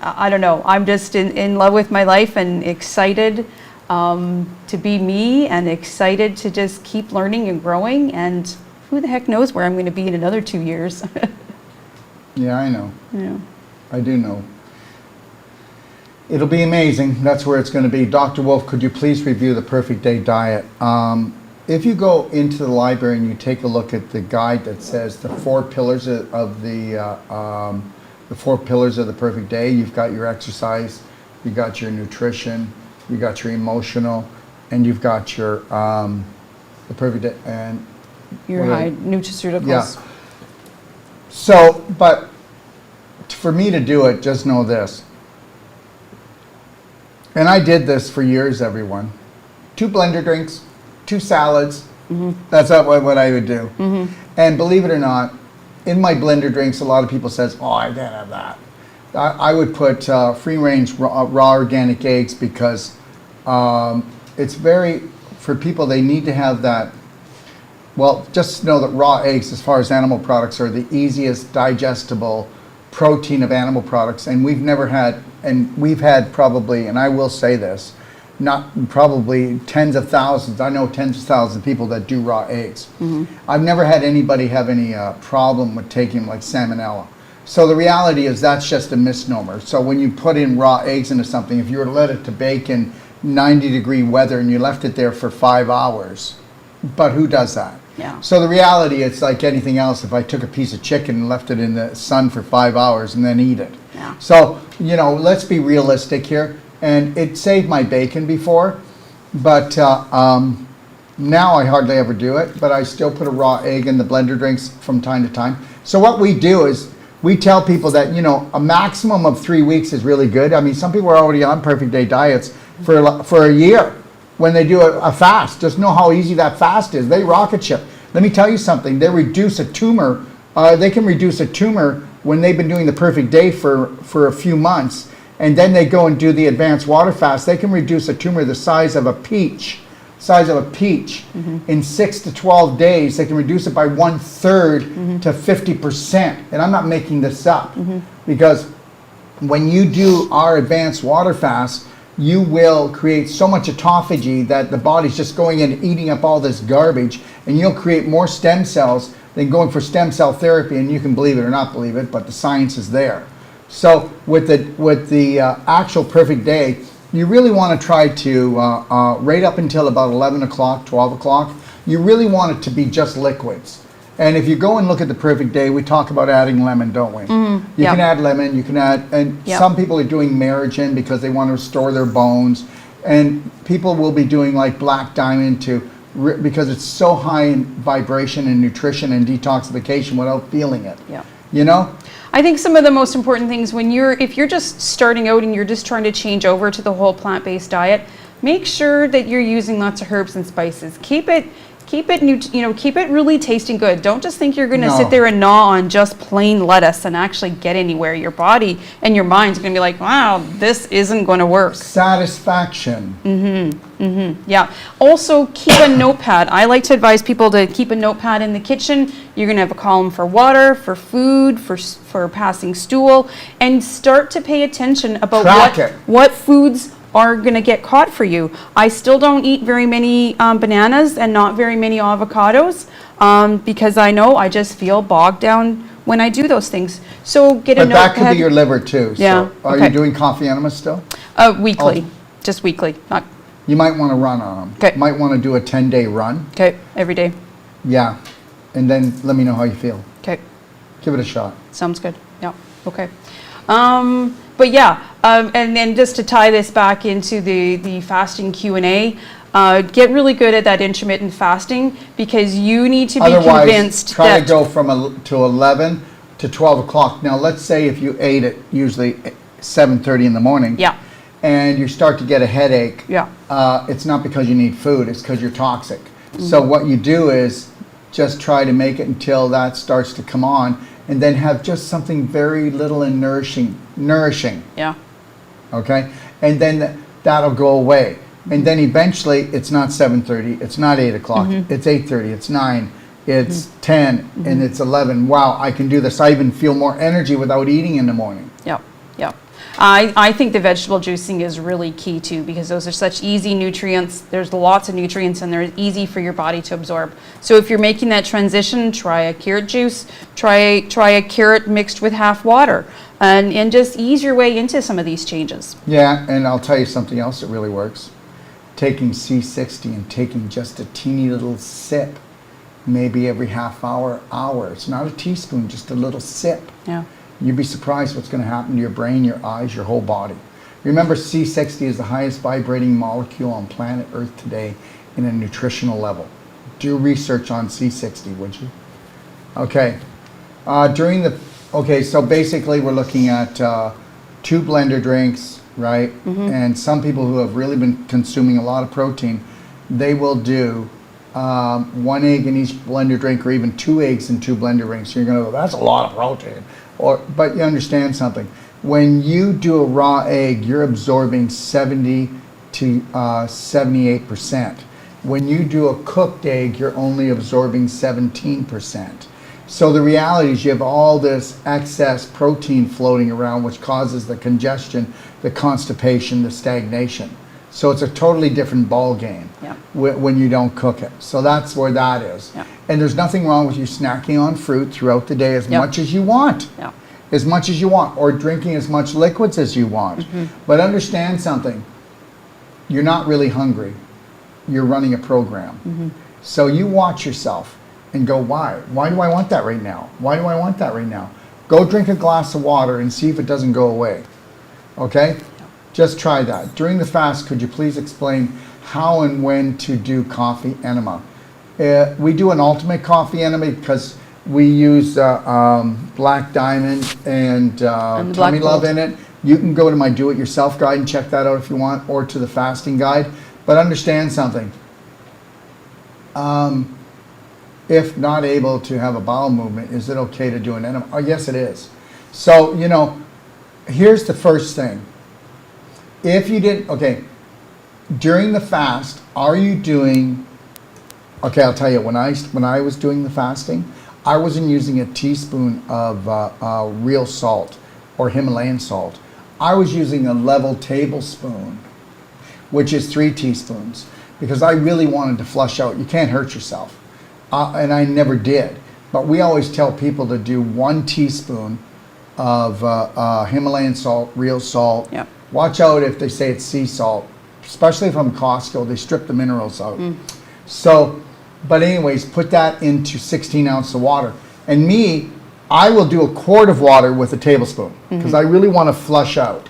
S3: I don't know. I'm just in love with my life and excited to be me, and excited to just keep learning and growing. And who the heck knows where I'm going to be in another 2 years?
S1: Yeah, I know.
S3: Yeah.
S1: I do know. It'll be amazing. That's where it's going to be. Dr. Wolf, could you please review the Perfect Day Diet? If you go into the library and you take a look at the guide that says the 4 pillars of the 4 pillars of the perfect day, you've got your exercise, you've got your nutrition, you've got your emotional, and you've got your the perfect day and
S3: Your high nutraceuticals.
S1: yeah. So, but for me to do it, just know this. And I did this for years, everyone. 2 blender drinks, 2 salads. That's not what I would do. And believe it or not, in my blender drinks, a lot of people says, oh, I can't have that. I would put free-range raw organic eggs, because it's very, for people, they need to have that. Well, just know that raw eggs, as far as animal products, are the easiest digestible protein of animal products. And we've never had, and we've had probably, and I will say this, not probably tens of thousands, I know tens of thousands of people that do raw eggs. I've never had anybody have any problem with taking like salmonella. So the reality is that's just a misnomer. So when you put in raw eggs into something, if you were to let it to bake in 90-degree weather and you left it there for 5 hours, but who does that?
S3: Yeah.
S1: So the reality, it's like anything else. If I took a piece of chicken and left it in the sun for 5 hours and then eat it.
S3: Yeah.
S1: So, you know, let's be realistic here. And it saved my bacon before, but now I hardly ever do it, but I still put a raw egg in the blender drinks from time to time. So what we do is we tell people that, you know, a maximum of 3 weeks is really good. I mean, some people are already on perfect day diets for a year when they do a fast. Just know how easy that fast is. They rocket ship. Let me tell you something. They reduce a tumor. They can reduce a tumor when they've been doing the perfect day for a few months. And then they go and do the advanced water fast. They can reduce a tumor the size of a peach, in 6 to 12 days. They can reduce it by 1/3 to 50%. And I'm not making this up, because when you do our advanced water fast, you will create so much autophagy that the body's just going in and eating up all this garbage, and you'll create more stem cells than going for stem cell therapy. And you can believe it or not believe it, but the science is there. So with the actual perfect day, you really want to try to, right up until about 11 o'clock, 12 o'clock, you really want it to be just liquids. And if you go and look at the perfect day, we talk about adding lemon, don't we? You can add lemon, you can add, and some people are doing Marigin because they want to restore their bones. And people will be doing like black diamond because it's so high in vibration and nutrition and detoxification without feeling it. You know?
S3: I think some of the most important things if you're just starting out and you're just trying to change over to the whole plant-based diet, make sure that you're using lots of herbs and spices. Keep it really tasting good. Don't just think you're going to sit there and gnaw on just plain lettuce and actually get anywhere. Your body and your mind's going to be like, wow, this isn't going to work.
S1: Satisfaction.
S3: Yeah. Also, keep a notepad. I like to advise people to keep a notepad in the kitchen. You're going to have a column for water, for food, for passing stool, and start to pay attention about what foods are going to get caught for you. I still don't eat very many bananas and not very many avocados because I know I just feel bogged down when I do those things. So get a notepad.
S1: But that could be your liver too.
S3: Yeah.
S1: So are you doing coffee enemas still?
S3: Weekly. Just weekly. Not.
S1: You might want to run on them.
S3: Okay.
S1: Might want to do a 10-day run. Okay.
S3: Every day.
S1: Yeah. And then let me know how you feel.
S3: Okay.
S1: Give it a shot.
S3: Sounds good. Yeah. Okay. But yeah, and then just to tie this back into the fasting Q&A, get really good at that intermittent fasting because you need to be convinced
S1: try to go from to 11 to 12 o'clock. Now, let's say if you ate at usually 7:30 in the morning.
S3: Yeah.
S1: And you start to get a headache.
S3: Yeah.
S1: It's not because you need food, it's because you're toxic. So what you do is just try to make it until that starts to come on, and then have just something very little and nourishing.
S3: Yeah.
S1: Okay? And then that'll go away. And then eventually it's not 7:30, it's not 8 o'clock, it's 8:30, it's 9, it's 10, and it's 11. Wow, I can do this. I even feel more energy without eating in the morning.
S3: Yeah. Yeah. I think the vegetable juicing is really key too because those are such easy nutrients. There's lots of nutrients and they're easy for your body to absorb. So if you're making that transition, try a carrot juice, try a carrot mixed with half water and just ease your way into some of these changes.
S1: Yeah, and I'll tell you something else that really works. Taking C60 and taking just a teeny little sip, maybe every half hour. It's not a teaspoon, just a little sip.
S3: Yeah.
S1: You'd be surprised what's going to happen to your brain, your eyes, your whole body. Remember, C60 is the highest vibrating molecule on planet Earth today in a nutritional level. Do research on C60, would you? Okay. So basically we're looking at 2 blender drinks, right? And some people who have really been consuming a lot of protein, they will do 1 egg in each blender drink or even 2 eggs in 2 blender drinks. You're going to go, that's a lot of protein. But you understand something. When you do a raw egg, you're absorbing 70 to 78%. When you do a cooked egg, you're only absorbing 17%. So the reality is you have all this excess protein floating around, which causes the congestion, the constipation, the stagnation. So it's a totally different ball game when you don't cook it. So that's where that is.
S3: Yeah.
S1: And there's nothing wrong with you snacking on fruit throughout the day as much as you want.
S3: Yeah.
S1: As much as you want, or drinking as much liquids as you want. But understand something. You're not really hungry. You're running a program. So you watch yourself and go, why? Why do I want that right now? Why do I want that right now? Go drink a glass of water and see if it doesn't go away. Okay? Just try that. During the fast, could you please explain how and when to do coffee enema? We do an ultimate coffee enema because we use Black Diamond and Tummy Love in it. You can go to my do-it-yourself guide and check that out if you want, or to the fasting guide. But understand something. If not able to have a bowel movement, is it okay to do an enema? Oh, yes, it is. So, here's the first thing. If you didn't, during the fast, are you doing, I'll tell you, when I was doing the fasting, I wasn't using a teaspoon of real salt or Himalayan salt. I was using a level tablespoon, which is 3 teaspoons, because I really wanted to flush out. You can't hurt yourself. And I never did. But we always tell people to do 1 teaspoon of Himalayan salt, real salt.
S3: Yep.
S1: Watch out if they say it's sea salt, especially from Costco. They strip the minerals out. So, but anyways, put that into 16 ounces of water. And I will do a quart of water with a tablespoon because I really want to flush out.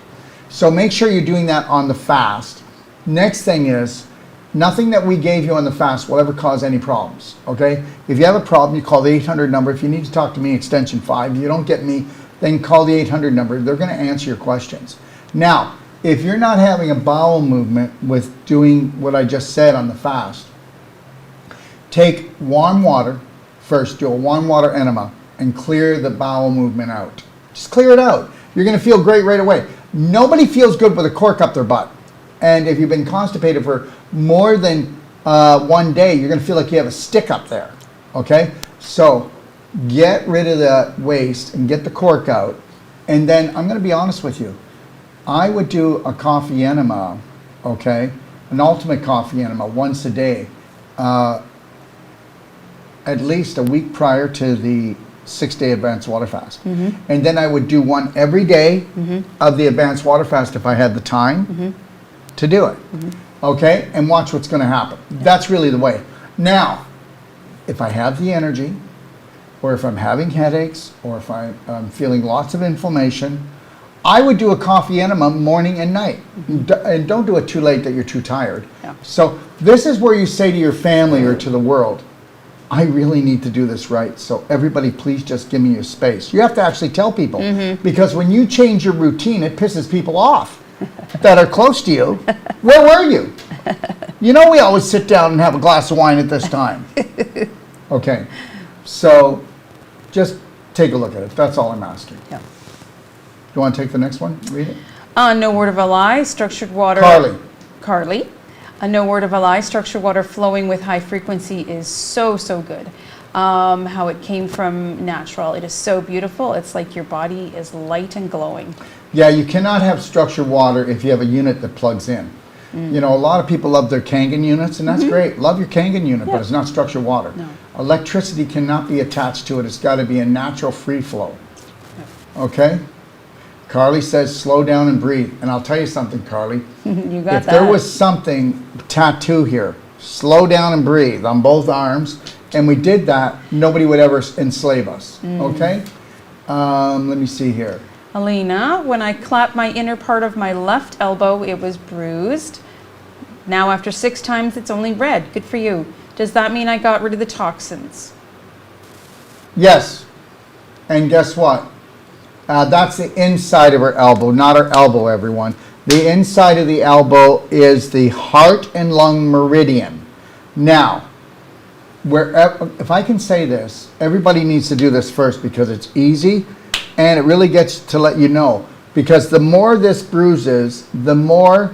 S1: So make sure you're doing that on the fast. Next thing is, Nothing that we gave you on the fast will ever cause any problems, okay? If you have a problem, you call the 800 number. If you need to talk to me, extension 5. If you don't get me, then call the 800 number. They're going to answer your questions. Now, if you're not having a bowel movement with doing what I just said on the fast, take warm water first, do a warm water enema, and clear the bowel movement out. Just clear it out. You're going to feel great right away. Nobody feels good with a cork up their butt. And if you've been constipated for more than 1 day, you're going to feel like you have a stick up there. Okay? So get rid of the waste and get the cork out. And then I'm going to be honest with you. I would do a coffee enema, okay? An ultimate coffee enema once a day, at least a week prior to the 6-day advanced water fast. And then I would do one every day of the advanced water fast if I had the time to do it. Okay? And watch what's going to happen. That's really the way. Now, if I have the energy, or if I'm having headaches, or if I'm feeling lots of inflammation, I would do a coffee enema morning and night. And don't do it too late that you're too tired.
S3: Yeah.
S1: So this is where you say to your family or to the world, I really need to do this right. So everybody, please just give me your space. You have to actually tell people. Because when you change your routine, it pisses people off that are close to you. Where were you? You know we always sit down and have a glass of wine at this time. Okay. So just take a look at it. That's all I'm asking.
S3: Yeah.
S1: You want to take the next one? Read it.
S3: No word of a lie, structured water. Carly. No word of a lie, structured water flowing with high frequency is so, so good. How it came from natural. It is so beautiful. It's like your body is light and glowing.
S1: Yeah, you cannot have structured water if you have a unit that plugs in. You know, a lot of people love their Kangen units, and that's great. Love your Kangen unit, but it's not structured water.
S3: No.
S1: Electricity cannot be attached to it. It's got to be a natural free flow. Okay? Carly says, slow down and breathe. And I'll tell you something, Carly.
S3: You got
S1: If
S3: that.
S1: there was something tattoo here, slow down and breathe on both arms, and we did that, nobody would ever enslave us. Okay? Let me see here.
S3: Alina, when I clapped my inner part of my left elbow, it was bruised. Now after 6 times, it's only red. Good for you. Does that mean I got rid of the toxins?
S1: Yes. And guess what? That's the inside of her elbow, not her elbow, everyone. The inside of the elbow is the heart and lung meridian. Now, if I can say this, everybody needs to do this first because it's easy and it really gets to let you know. Because the more this bruises, the more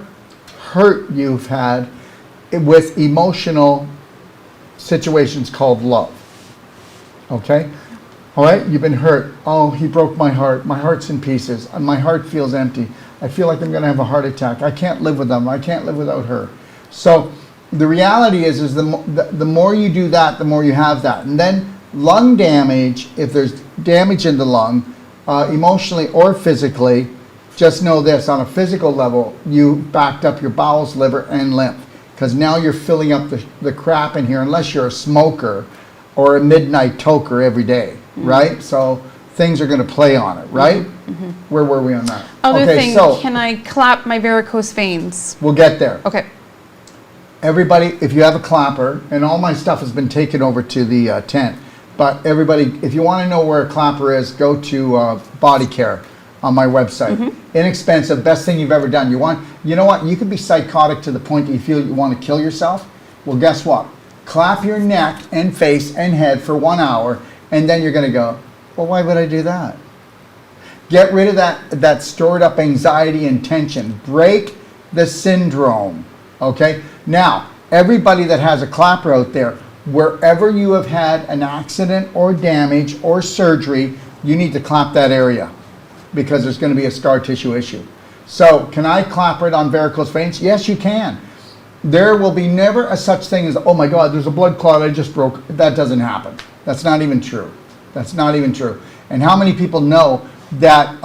S1: hurt you've had with emotional situations called love. Okay? All right, you've been hurt. Oh, he broke my heart. My heart's in pieces. My heart feels empty. I feel like I'm going to have a heart attack. I can't live with them. I can't live without her. So the reality is the more you do that, the more you have that. And then lung damage, if there's damage in the lung, emotionally or physically, just know this, on a physical level, you backed up your bowels, liver, and lymph. Because now you're filling up the crap in here, unless you're a smoker or a midnight toker every day. Right? So things are going to play on it, right? Where were we on that?
S3: Other thing, so can I clap my varicose veins?
S1: We'll get there.
S3: Okay.
S1: Everybody, if you have a clapper, and all my stuff has been taken over to the tent, but everybody, if you want to know where a clapper is, go to Body Care on my website. Inexpensive, best thing you've ever done. You know what? You could be psychotic to the point that you feel you want to kill yourself. Well, guess what? Clap your neck and face and head for 1 hour. And then you're going to go, well, why would I do that? Get rid of that stored up anxiety and tension. Break the syndrome. Okay? Now, everybody that has a clapper out there, wherever you have had an accident or damage or surgery, you need to clap that area because there's going to be a scar tissue issue. So, can I clapper it on varicose veins? Yes, you can. There will be never a such thing as, oh my God, there's a blood clot I just broke. That doesn't happen. That's not even true. That's not even true. And how many people know that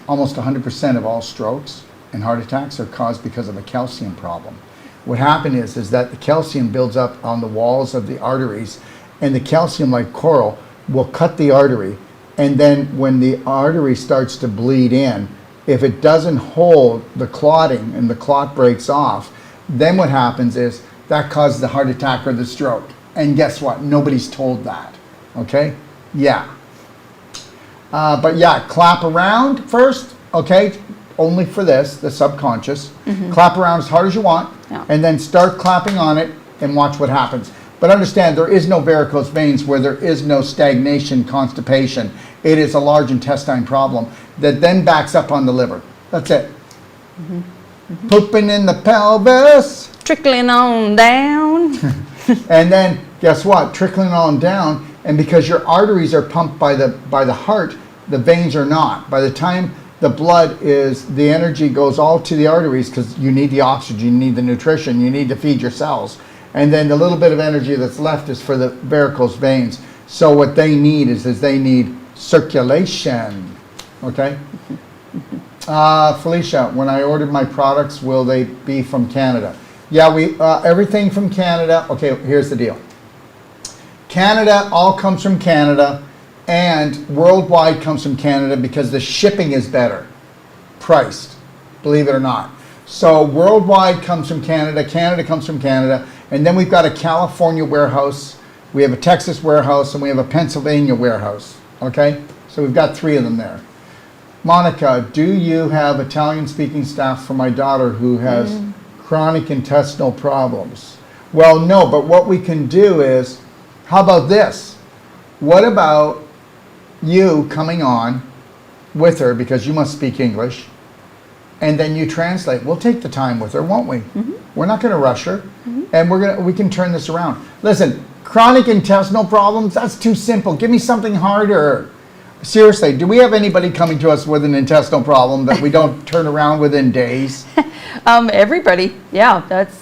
S1: almost 100% of all strokes and heart attacks are caused because of a calcium problem? What happened is that the calcium builds up on the walls of the arteries, and the calcium, like coral, will cut the artery. And then when the artery starts to bleed in, If it doesn't hold the clotting and the clot breaks off, then what happens is that causes the heart attack or the stroke. And guess what? Nobody's told that. Okay? Yeah. But yeah, clap around first, okay? Only for this, the subconscious. Clap around as hard as you want, and then start clapping on it and watch what happens. But understand, there is no varicose veins where there is no stagnation, constipation. It is a large intestine problem that then backs up on the liver. That's it. Pooping in the pelvis.
S3: Trickling on down.
S1: And then guess what? Trickling on down, and because your arteries are pumped by the heart, the veins are not. By the time the the energy goes all to the arteries, because you need the oxygen, you need the nutrition, you need to feed your cells. And then the little bit of energy that's left is for the varicose veins. So what they need is they need circulation. Okay? Felicia, when I ordered my products, will they be from Canada? Yeah, everything from Canada. Okay, here's the deal. Canada all comes from Canada, and worldwide comes from Canada because the shipping is better priced, believe it or not. So worldwide comes from Canada, Canada comes from Canada, and then we've got a California warehouse, we have a Texas warehouse, and we have a Pennsylvania warehouse. Okay, so we've got 3 of them there. Monica, do you have Italian-speaking staff for my daughter who has chronic intestinal problems? Well, no, but what we can do is, how about this? What about you coming on with her, because you must speak English, and then you translate. We'll take the time with her, won't we? We're not going to rush her, and we can turn this around. Listen, chronic intestinal problems, that's too simple. Give me something harder. Seriously, do we have anybody coming to us with an intestinal problem that we don't turn around within days?
S3: Everybody. Yeah, that's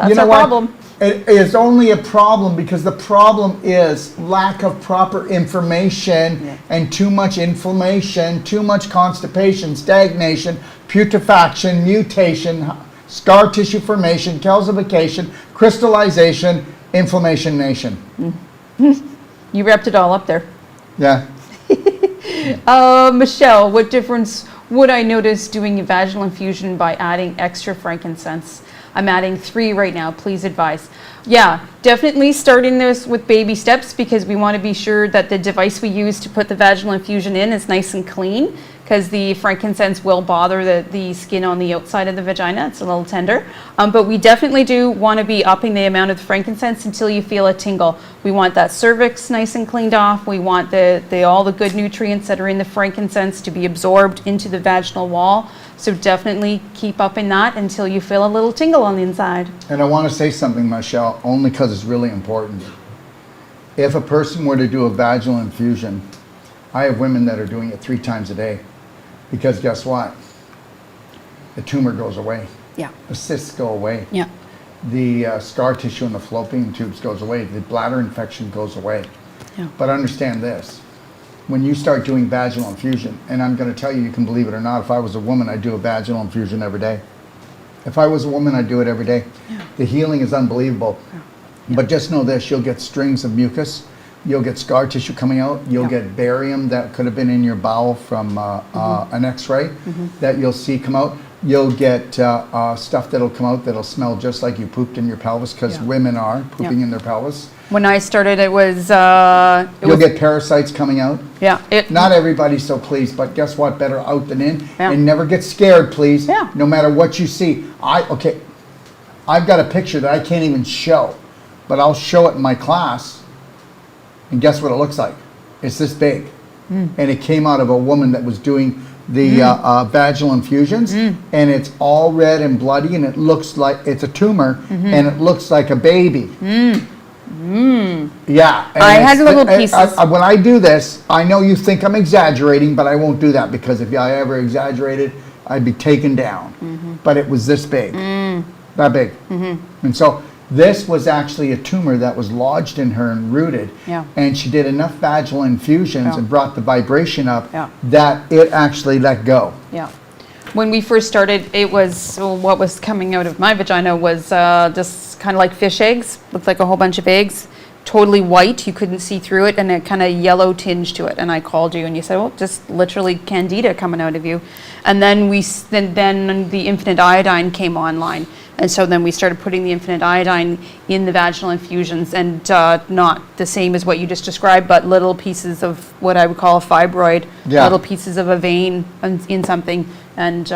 S1: You know
S3: our
S1: what?
S3: problem.
S1: It is only a problem because the problem is lack of proper information and too much inflammation, too much constipation, stagnation, putrefaction, mutation, scar tissue formation, calcification, crystallization, inflammation nation.
S3: You wrapped it all up there.
S1: Yeah.
S3: Michelle, what difference would I notice doing a vaginal infusion by adding extra frankincense? I'm adding 3 right now. Please advise. Yeah, definitely starting this with baby steps, because we want to be sure that the device we use to put the vaginal infusion in is nice and clean, because the frankincense will bother the skin on the outside of the vagina. It's a little tender. But we definitely do want to be upping the amount of the frankincense until you feel a tingle. We want that cervix nice and cleaned off. We want all the good nutrients that are in the frankincense to be absorbed into the vaginal wall. So definitely keep upping that until you feel a little tingle on the inside.
S1: And I want to say something, Michelle, only because it's really important. If a person were to do a vaginal infusion, I have women that are doing it 3 times a day. Because guess what? The tumor goes away.
S3: Yeah.
S1: The cysts go away.
S3: Yeah.
S1: The scar tissue in the fallopian tubes goes away. The bladder infection goes away.
S3: Yeah.
S1: But understand this. When you start doing vaginal infusion, and I'm going to tell you, you can believe it or not, if I was a woman, I'd do a vaginal infusion every day. If I was a woman, I'd do it every day.
S3: Yeah.
S1: The healing is unbelievable. Yeah. But just know this, you'll get strings of mucus, you'll get scar tissue coming out, you'll get barium that could have been in your bowel from an x-ray that you'll see come out. You'll get stuff that'll come out that'll smell just like you pooped in your pelvis, because women are pooping in their pelvis.
S3: When I started, it was...
S1: You'll get parasites coming out.
S3: Yeah.
S1: Not everybody's so pleased, but guess what? Better out than in.
S3: Yeah.
S1: And never get scared, please.
S3: Yeah.
S1: No matter what you see. I've got a picture that I can't even show, but I'll show it in my class. And guess what it looks like? It's this big. And it came out of a woman that was doing the vaginal infusions, and it's all red and bloody, and it looks like it's a tumor, and it looks like a baby. Yeah. And
S3: I had little pieces.
S1: When I do this, I know you think I'm exaggerating, but I won't do that, because if I ever exaggerated, I'd be taken down. But it was this big, that big. And so this was actually a tumor that was lodged in her and rooted.
S3: Yeah.
S1: And she did enough vaginal infusions and brought the vibration up that it actually let go.
S3: Yeah. When we first started, it was, what was coming out of my vagina was just kind of like fish eggs, looked like a whole bunch of eggs, totally white, you couldn't see through it, and a kind of yellow tinge to it. And I called you and you said, well, just literally candida coming out of you. And then then the infinite iodine came online. And so then we started putting the infinite iodine in the vaginal infusions, and not the same as what you just described, but little pieces of what I would call a fibroid, little pieces of a vein in something, and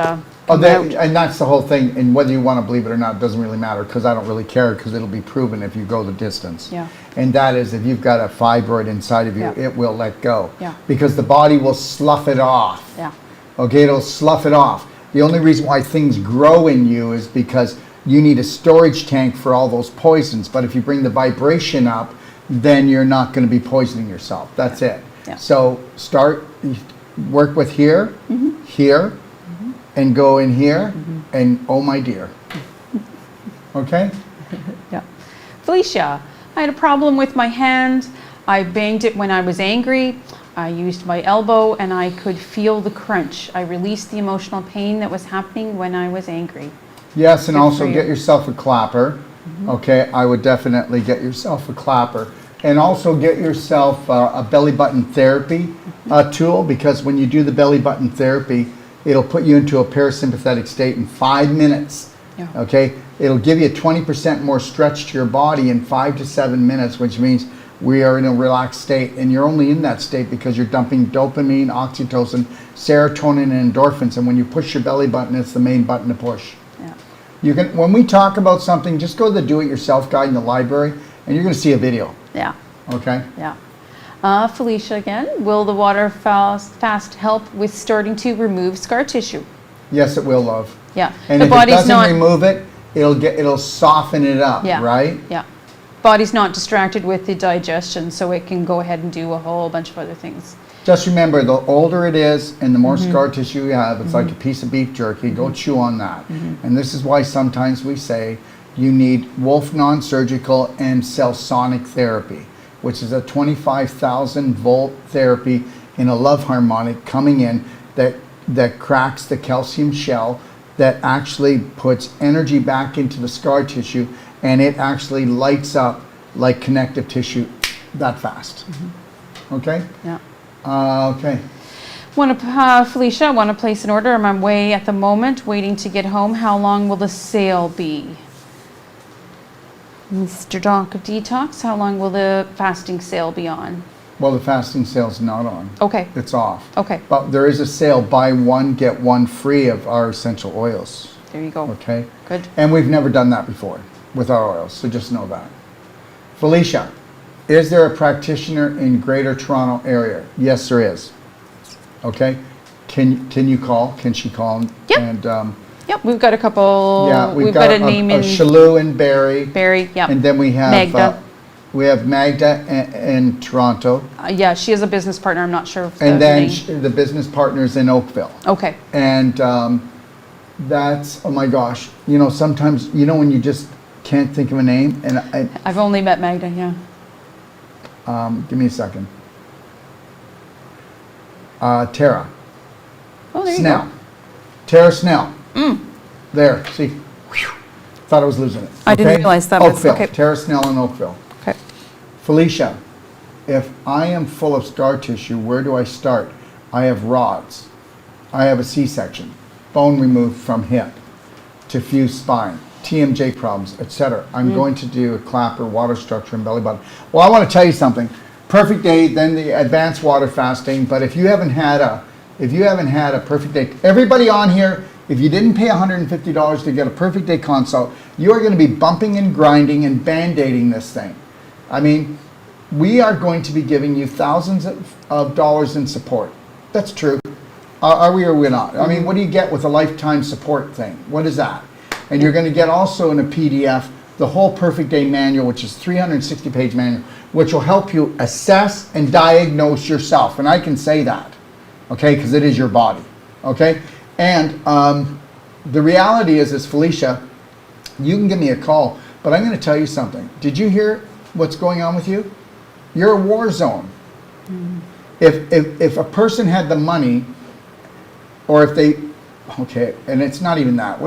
S1: and that's the whole thing. And whether you want to believe it or not, it doesn't really matter, because I don't really care, because it'll be proven if you go the distance.
S3: Yeah.
S1: And that is, if you've got a fibroid inside of you, it will let go.
S3: Yeah.
S1: Because the body will slough it off.
S3: Yeah.
S1: Okay, it'll slough it off. The only reason why things grow in you is because you need a storage tank for all those poisons. But if you bring the vibration up, then you're not going to be poisoning yourself. That's it.
S3: Yeah.
S1: So work with here, here, and go in here, and oh my dear. Okay?
S3: Yeah. Felicia, I had a problem with my hand. I banged it when I was angry. I used my elbow and I could feel the crunch. I released the emotional pain that was happening when I was angry.
S1: Yes, and
S3: Good
S1: also
S3: for you.
S1: get yourself a clapper. Okay, I would definitely get yourself a clapper. And also get yourself a belly button therapy tool, because when you do the belly button therapy, it'll put you into a parasympathetic state in 5 minutes.
S3: Yeah.
S1: Okay, it'll give you 20% more stretch to your body in 5 to 7 minutes, which means we are in a relaxed state, and you're only in that state because you're dumping dopamine, oxytocin, serotonin, and endorphins. And when you push your belly button, it's the main button to push.
S3: Yeah.
S1: You can, when we talk about something, just go to the do-it-yourself guide in the library, and you're going to see a video.
S3: Yeah.
S1: Okay.
S3: Yeah. Felicia again, will the water fast help with starting to remove scar tissue?
S1: Yes, it will, love.
S3: Yeah.
S1: And
S3: the
S1: if
S3: body's
S1: it doesn't
S3: not
S1: remove it, it'll soften it up,
S3: Yeah.
S1: right?
S3: Yeah. Body's not distracted with the digestion, so it can go ahead and do a whole bunch of other things.
S1: Just remember, the older it is and the more scar tissue you have, it's like a piece of beef jerky. Go chew on that. And this is why sometimes we say you need Wolf non-surgical and cell sonic therapy, which is a 25,000 volt therapy in a love harmonic coming in that cracks the calcium shell, that actually puts energy back into the scar tissue, and it actually lights up like connective tissue that fast. Okay?
S3: Yeah.
S1: Okay.
S3: Felicia, I want to place an order. I'm away at the moment, waiting to get home. How long will the sale be? Mr. Doc of Detox, how long will the fasting sale be on?
S1: Well, the fasting sale's not on.
S3: Okay.
S1: It's off.
S3: Okay.
S1: But there is a sale, buy one, get one free of our essential oils.
S3: There you go.
S1: Okay?
S3: Good.
S1: And we've never done that before with our oils, so just know that. Felicia, is there a practitioner in Greater Toronto area? Yes, there is. Okay? Can you call? Can she call?
S3: Yep.
S1: And
S3: Yep, we've got a couple.
S1: yeah,
S3: we've got a name in
S1: Shalou and Barry.
S3: Barry. Yep.
S1: And then we have
S3: Magda.
S1: We have Magda in Toronto.
S3: Yeah, she is a business partner. I'm not sure if
S1: And
S3: the
S1: then
S3: name.
S1: the business partners in Oakville.
S3: Okay.
S1: And that's, oh my gosh, sometimes, when you just can't think of a name, and
S3: I've only met Magda. Yeah.
S1: give me a second. Tara
S3: Oh, there
S1: Snell.
S3: you go.
S1: Tara Snell. There, see? Whew. Thought I was losing it.
S3: I didn't
S1: Okay?
S3: realize that was-
S1: Oakville.
S3: okay.
S1: Tara Snell in Oakville.
S3: Okay.
S1: Felicia, if I am full of scar tissue, where do I start? I have rods. I have a C-section, bone removed from hip to fused spine, TMJ problems, etc. I'm going to do a clapper, water structure, and belly button. Well, I want to tell you something. Perfect day, then the advanced water fasting. But if you haven't had a perfect day, everybody on here, if you didn't pay $150 to get a perfect day consult, you are going to be bumping and grinding and band-aiding this thing. I mean, we are going to be giving you thousands of dollars in support. That's true. Are we or we're not? I mean, what do you get with a lifetime support thing? What is that? And you're going to get also in a PDF the whole Perfect Day manual, which is 360-page manual, which will help you assess and diagnose yourself. And I can say that, okay, because it is your body, okay? And the reality is Felicia, you can give me a call, but I'm going to tell you something. Did you hear what's going on with you? You're a war zone. If a person had the money, or if they, okay, and it's not even that.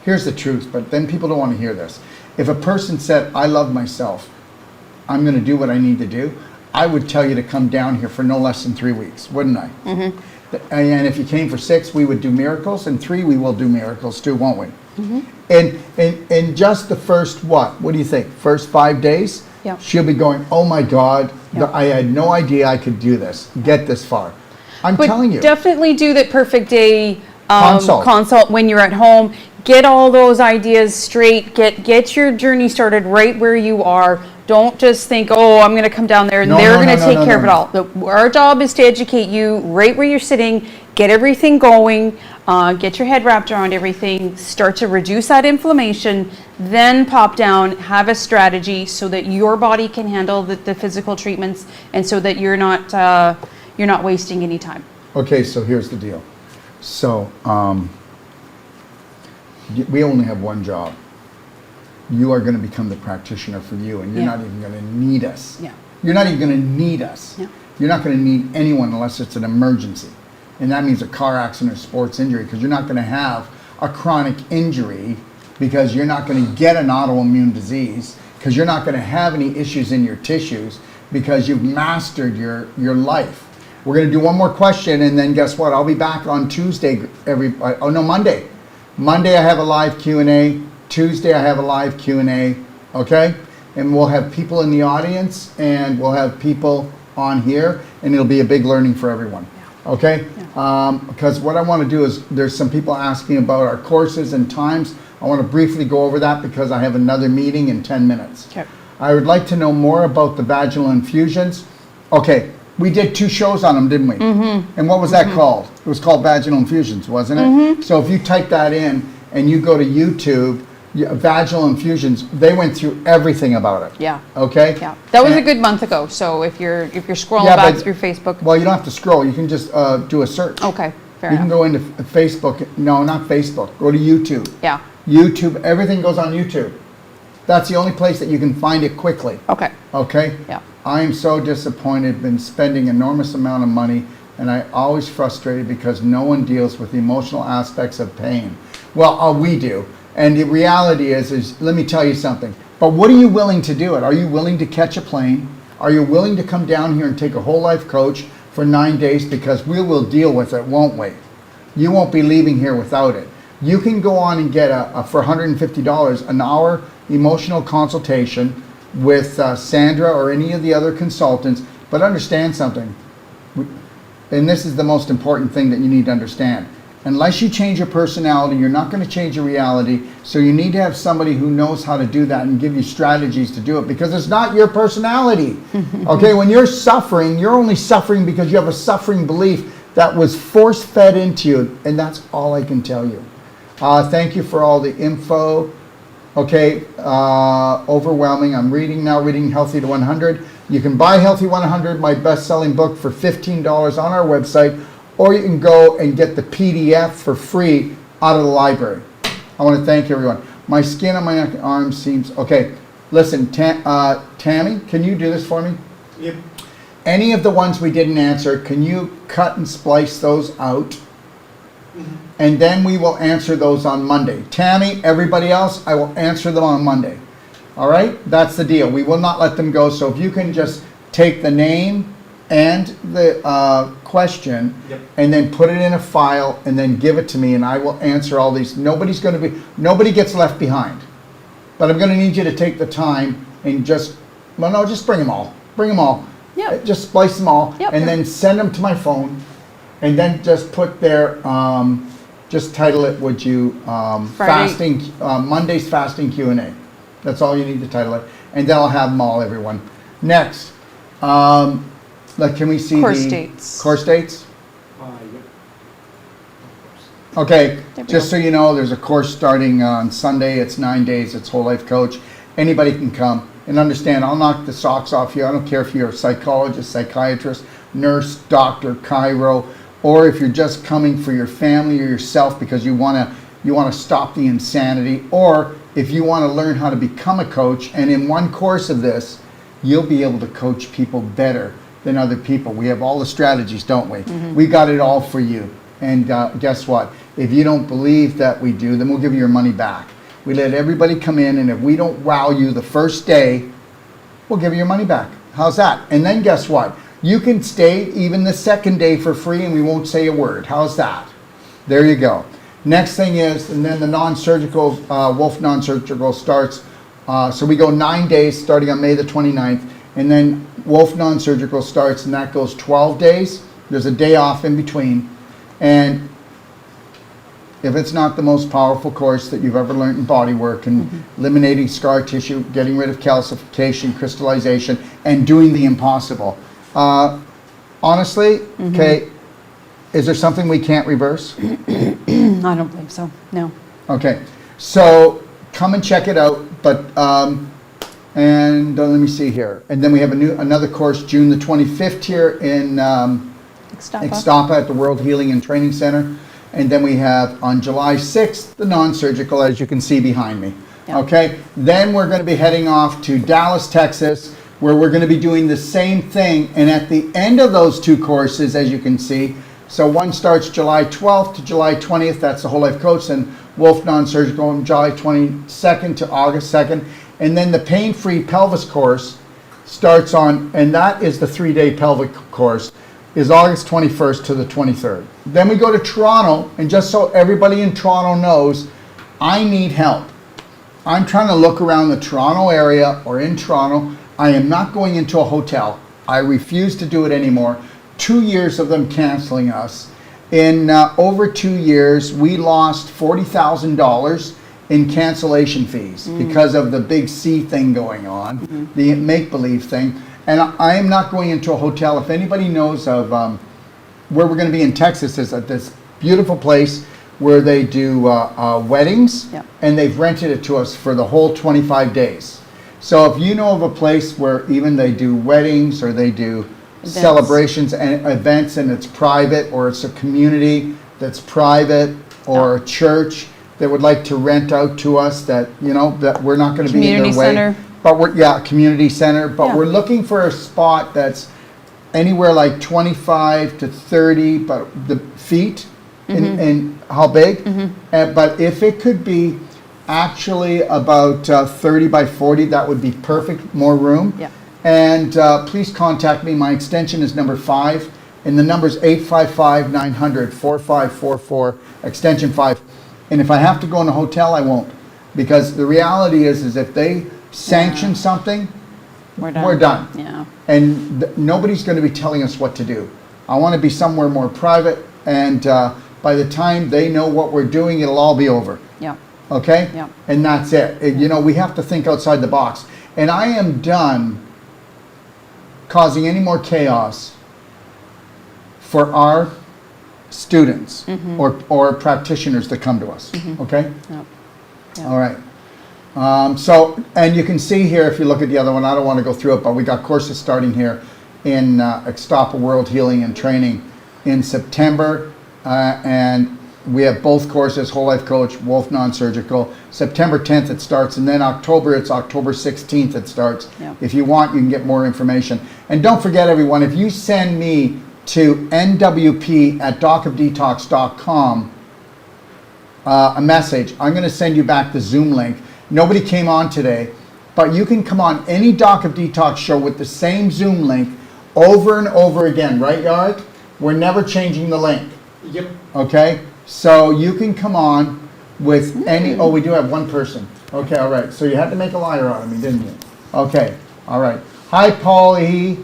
S1: Here's the truth, but then people don't want to hear this. If a person said, I love myself, I'm going to do what I need to do, I would tell you to come down here for no less than 3 weeks, wouldn't I? And if you came for 6, we would do miracles, and 3, we will do miracles too, won't we? And just the first, what do you think? First 5 days?
S3: Yeah.
S1: She'll be going, oh my God,
S3: Yeah.
S1: I had no idea I could do this, get this far. I'm telling you.
S3: Definitely do that perfect day
S1: Consult.
S3: when you're at home. Get all those ideas straight. Get your journey started right where you are. Don't just think, oh, I'm going to come down there and they're going to take care of it all. Our job is to educate you right where you're sitting, get everything going, get your head wrapped around everything, start to reduce that inflammation, then pop down, have a strategy so that your body can handle the physical treatments and so that you're not wasting any time.
S1: Okay, so here's the deal. So, we only have one job. You are going to become the practitioner for you, and you're not even going to need us.
S3: Yeah.
S1: You're not even going to need us.
S3: Yeah.
S1: You're not going to need anyone unless it's an emergency. And that means a car accident or sports injury, because you're not going to have a chronic injury, because you're not going to get an autoimmune disease, because you're not going to have any issues in your tissues, because you've mastered your life. We're going to do one more question, and then guess what? I'll be back on Tuesday. Monday. Monday I have a live Q&A. Tuesday I have a live Q&A. Okay? And we'll have people in the audience, and we'll have people on here, and it'll be a big learning for everyone. Okay? Because what I want to do is, there's some people asking about our courses and times. I want to briefly go over that because I have another meeting in 10 minutes.
S3: Okay.
S1: I would like to know more about the vaginal infusions. Okay, we did 2 shows on them, didn't we? And what was that called? It was called Vaginal Infusions, wasn't it? So if you type that in and you go to YouTube, Vaginal Infusions, they went through everything about it.
S3: Yeah.
S1: Okay?
S3: Yeah. That was a good month ago. So if you're scrolling back through Facebook.
S1: Well, you don't have to scroll. You can just do a search.
S3: Okay. Fair
S1: You can
S3: enough.
S1: go into Facebook. No, not Facebook. Go to YouTube.
S3: Yeah.
S1: YouTube. Everything goes on YouTube. That's the only place that you can find it quickly.
S3: Okay.
S1: Okay?
S3: Yeah.
S1: I am so disappointed, been spending enormous amount of money, and I always frustrated because no one deals with the emotional aspects of pain. Well, we do. And the reality is, let me tell you something. But what are you willing to do it? Are you willing to catch a plane? Are you willing to come down here and take a whole life coach for 9 days? Because we will deal with it, won't we? You won't be leaving here without it. You can go on and get for $150 an hour emotional consultation with Sandra or any of the other consultants. But understand something, and this is the most important thing that you need to understand. Unless you change your personality, you're not going to change your reality. So you need to have somebody who knows how to do that and give you strategies to do it, because it's not your personality. Okay, when you're suffering, you're only suffering because you have a suffering belief that was force-fed into you, and that's all I can tell you. Thank you for all the info. Okay, overwhelming. I'm reading Healthy to 100. You can buy Healthy 100, my best-selling book, for $15 on our website, or you can go and get the PDF for free out of the library. I want to thank everyone. My skin on my neck and arms seems... Okay, listen, Tammy, can you do this for me?
S2: Yep.
S1: Any of the ones we didn't answer, can you cut and splice those out? And then we will answer those on Monday. Tammy, everybody else, I will answer them on Monday. All right? That's the deal. We will not let them go. So if you can just take the name and the question, and then put it in a file and then give it to me, and I will answer all these. Nobody gets left behind. But I'm going to need you to take the time and just bring them all. Bring them all.
S3: Yep.
S1: Just splice them all,
S3: Yep.
S1: and then send them to my phone, and then just put their, just title it, would you, fasting, Monday's fasting Q&A. That's all you need to title it. And then I'll have them all, everyone. Next, can we see
S3: Course
S1: the
S3: dates.
S1: course dates?
S2: Yep. Of course.
S1: Okay,
S3: There we
S1: just
S3: go.
S1: so you know, there's a course starting on Sunday. It's 9 days. It's Whole Life Coach. Anybody can come. And understand, I'll knock the socks off you. I don't care if you're a psychologist, psychiatrist, nurse, doctor, chiro, or if you're just coming for your family or yourself because you want to stop the insanity, or if you want to learn how to become a coach. And in one course of this, you'll be able to coach people better than other people. We have all the strategies, don't we? We got it all for you. And guess what? If you don't believe that we do, then we'll give you your money back. We let everybody come in, and if we don't wow you the first day, we'll give you your money back. How's that? And then guess what? You can stay even the second day for free and we won't say a word. How's that? There you go. Next thing is, and then the non-surgical, Wolf non-surgical starts. So we go 9 days starting on May the 29th. And then Wolf non-surgical starts and that goes 12 days. There's a day off in between. And if it's not the most powerful course that you've ever learned in body work and eliminating scar tissue, getting rid of calcification, crystallization, and doing the impossible. Honestly, okay, is there something we can't reverse?
S3: I don't believe so, no.
S1: Okay, so come and check it out, but, and let me see here. And then we have another course, June the 25th here in Ixtapa at the World Healing and Training Center. And then we have on July 6th, the non-surgical, as you can see behind me.
S3: Yeah.
S1: Okay, then we're going to be heading off to Dallas, Texas, where we're going to be doing the same thing. And at the end of those two courses, as you can see, so one starts July 12th to July 20th, that's the Whole Life Coach, and Wolf Non-Surgical on July 22nd to August 2nd. And then the Pain-Free Pelvis course starts on, and that is the 3-day pelvic course, is August 21st to the 23rd. Then we go to Toronto, and just so everybody in Toronto knows, I need help. I'm trying to look around the Toronto area or in Toronto. I am not going into a hotel. I refuse to do it anymore. 2 years of them canceling us. In over 2 years, we lost $40,000 in cancellation fees because of the big C thing going on, the make-believe thing. And I am not going into a hotel. If anybody knows of where we're going to be in Texas, is at this beautiful place where they do weddings, and they've rented it to us for the whole 25 days. So if you know of a place where even they do weddings or they do celebrations and events and it's private, or it's a community that's private, or a church that would like to rent out to us, that, you know, that we're not going to be in their way.
S3: Community center.
S1: But we're, community center, but we're looking for a spot that's anywhere like 25 to 30 feet in how big. But if it could be actually about 30 by 40, that would be perfect, more room. And please contact me. My extension is number 5, and the number is 855-900-4544, extension 5. And if I have to go in a hotel, I won't. Because the reality is if they sanction something, we're done.
S3: Yeah.
S1: And nobody's going to be telling us what to do. I want to be somewhere more private, and by the time they know what we're doing, it'll all be over.
S3: Yeah.
S1: Okay?
S3: Yeah.
S1: And that's it. You know, we have to think outside the box. And I am done causing any more chaos for our students or practitioners that come to us. Okay?
S3: Yep.
S1: All right. So, and you can see here, if you look at the other one, I don't want to go through it, but we got courses starting here in Ixtapa World Healing and Training in September. And we have both courses, Whole Life Coach, Wolf Non-Surgical. September 10th it starts, and then October, it's October 16th it starts. If you want, you can get more information. And don't forget, everyone, if you send me to nwp@docofdetox.com a message, I'm going to send you back the Zoom link. Nobody came on today, but you can come on any Doc of Detox show with the same Zoom link over and over again, right, Yard? We're never changing the link.
S2: Yep.
S1: Okay? So you can come on with any, oh, we do have one person. Okay, all right. So you had to make a liar out of me, didn't you? Okay, all right. Hi, Paulie.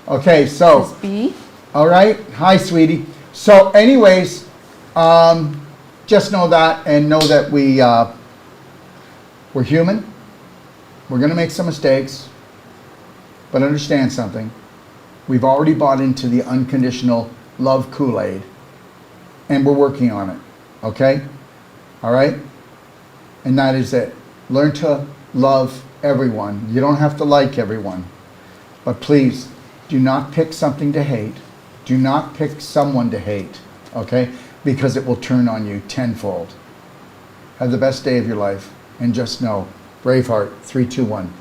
S1: Okay, so.
S3: This B.
S1: All right. Hi, sweetie. So anyways, just know that, and know that we're human. We're going to make some mistakes, but understand something. We've already bought into the unconditional love Kool-Aid, and we're working on it. Okay? All right? And that is it. Learn to love everyone. You don't have to like everyone. But please, do not pick something to hate. Do not pick someone to hate. Okay? Because it will turn on you tenfold. Have the best day of your life. And just know, Braveheart, 3, 2, 1.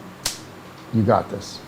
S1: You got this.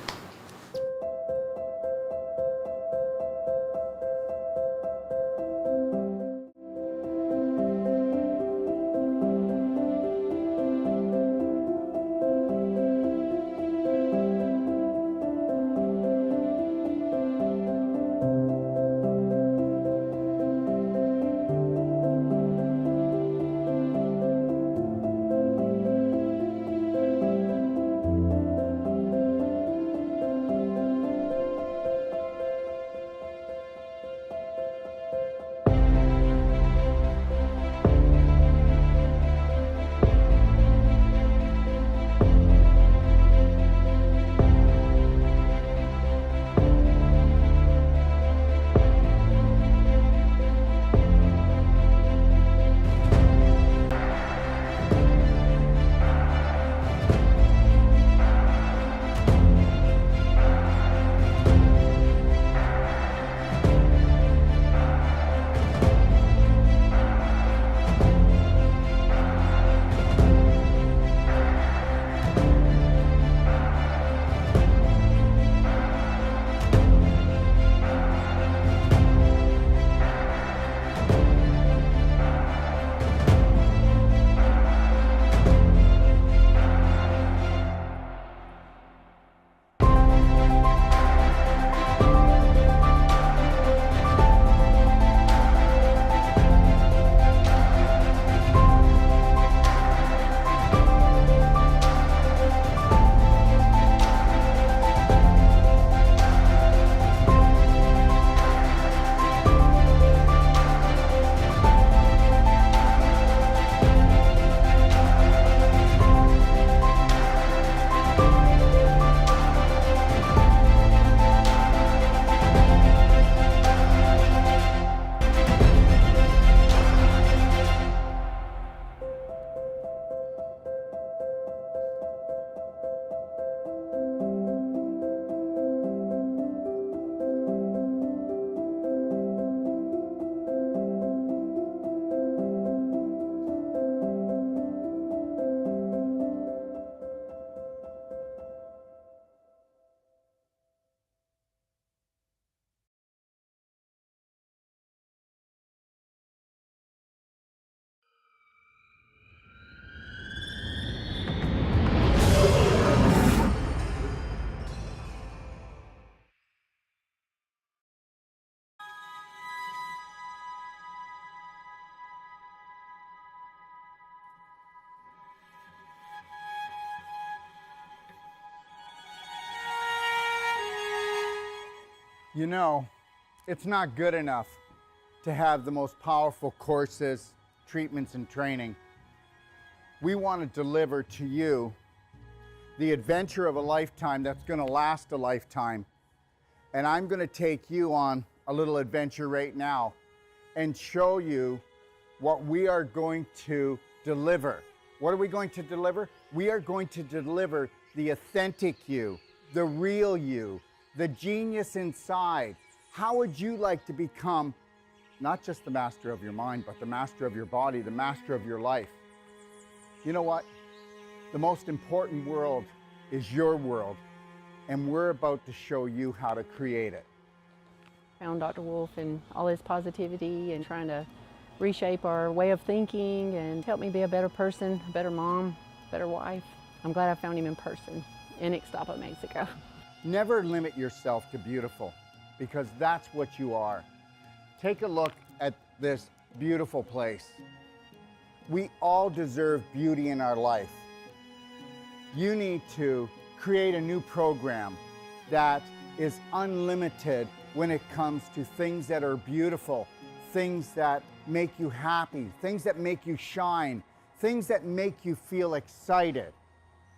S1: You know, it's not good enough to have the most powerful courses, treatments, and training. We want to deliver to you the adventure of a lifetime that's going to last a lifetime. And I'm going to take you on a little adventure right now and show you what we are going to deliver. What are we going to deliver? We are going to deliver the authentic you, the real you, the genius inside. How would you like to become not just the master of your mind, but the master of your body, the master of your life? You know what? The most important world is your world, and we're about to show you how to create it.
S4: Found Dr. Wolf and all his positivity and trying to reshape our way of thinking and help me be a better person, a better mom, better wife. I'm glad I found him in person in Ixtapa, Mexico.
S1: Never limit yourself to beautiful, because that's what you are. Take a look at this beautiful place. We all deserve beauty in our life. You need to create a new program that is unlimited when it comes to things that are beautiful, things that make you happy, things that make you shine, things that make you feel excited.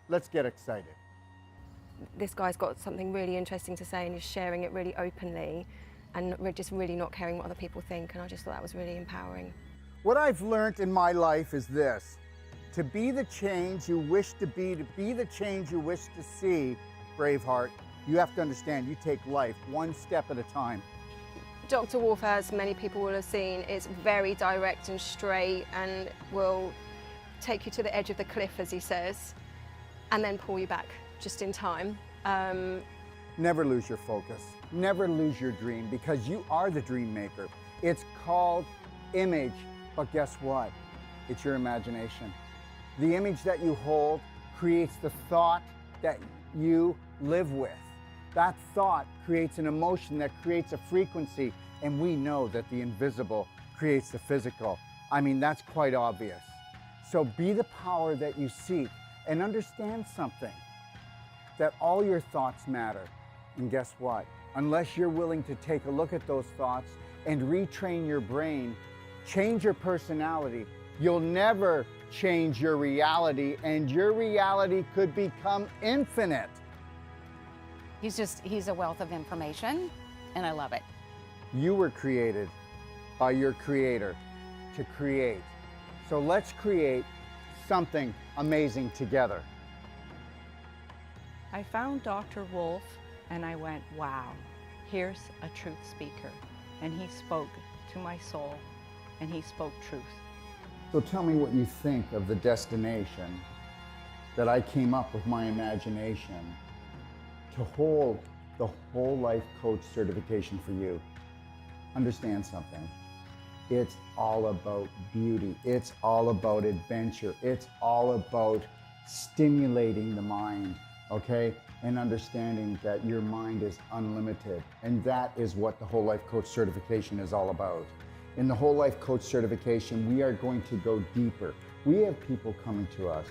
S1: Let's get excited.
S5: This guy's got something really interesting to say and he's sharing it really openly and we're just really not caring what other people think, and I just thought that was really empowering.
S1: What I've learned in my life is this: to be the change you wish to be the change you wish to see, Braveheart, you have to understand you take life one step at a time.
S5: Dr. Wolf, as many people will have seen, is very direct and straight and will take you to the edge of the cliff, as he says, and then pull you back just in time.
S1: Never lose your focus. Never lose your dream, because you are the dream maker. It's called image, but guess what? It's your imagination. The image that you hold creates the thought that you live with. That thought creates an emotion that creates a frequency, and we know that the invisible creates the physical. I mean, that's quite obvious. So be the power that you seek, and understand something, that all your thoughts matter. And guess what? Unless you're willing to take a look at those thoughts and retrain your brain, change your personality, you'll never change your reality, and your reality could become infinite.
S6: He's a wealth of information, and I love it.
S1: You were created by your creator to create. So let's create something amazing together.
S7: I found Dr. Wolf and I went, wow, here's a truth speaker. And he spoke to my soul and he spoke truth.
S1: So tell me what you think of the destination that I came up with my imagination to hold the whole life coach certification for you. Understand something. It's all about beauty. It's all about adventure. It's all about stimulating the mind, okay? And understanding that your mind is unlimited. And that is what the whole life coach certification is all about. In the whole life coach certification, we are going to go deeper. We have people coming to us,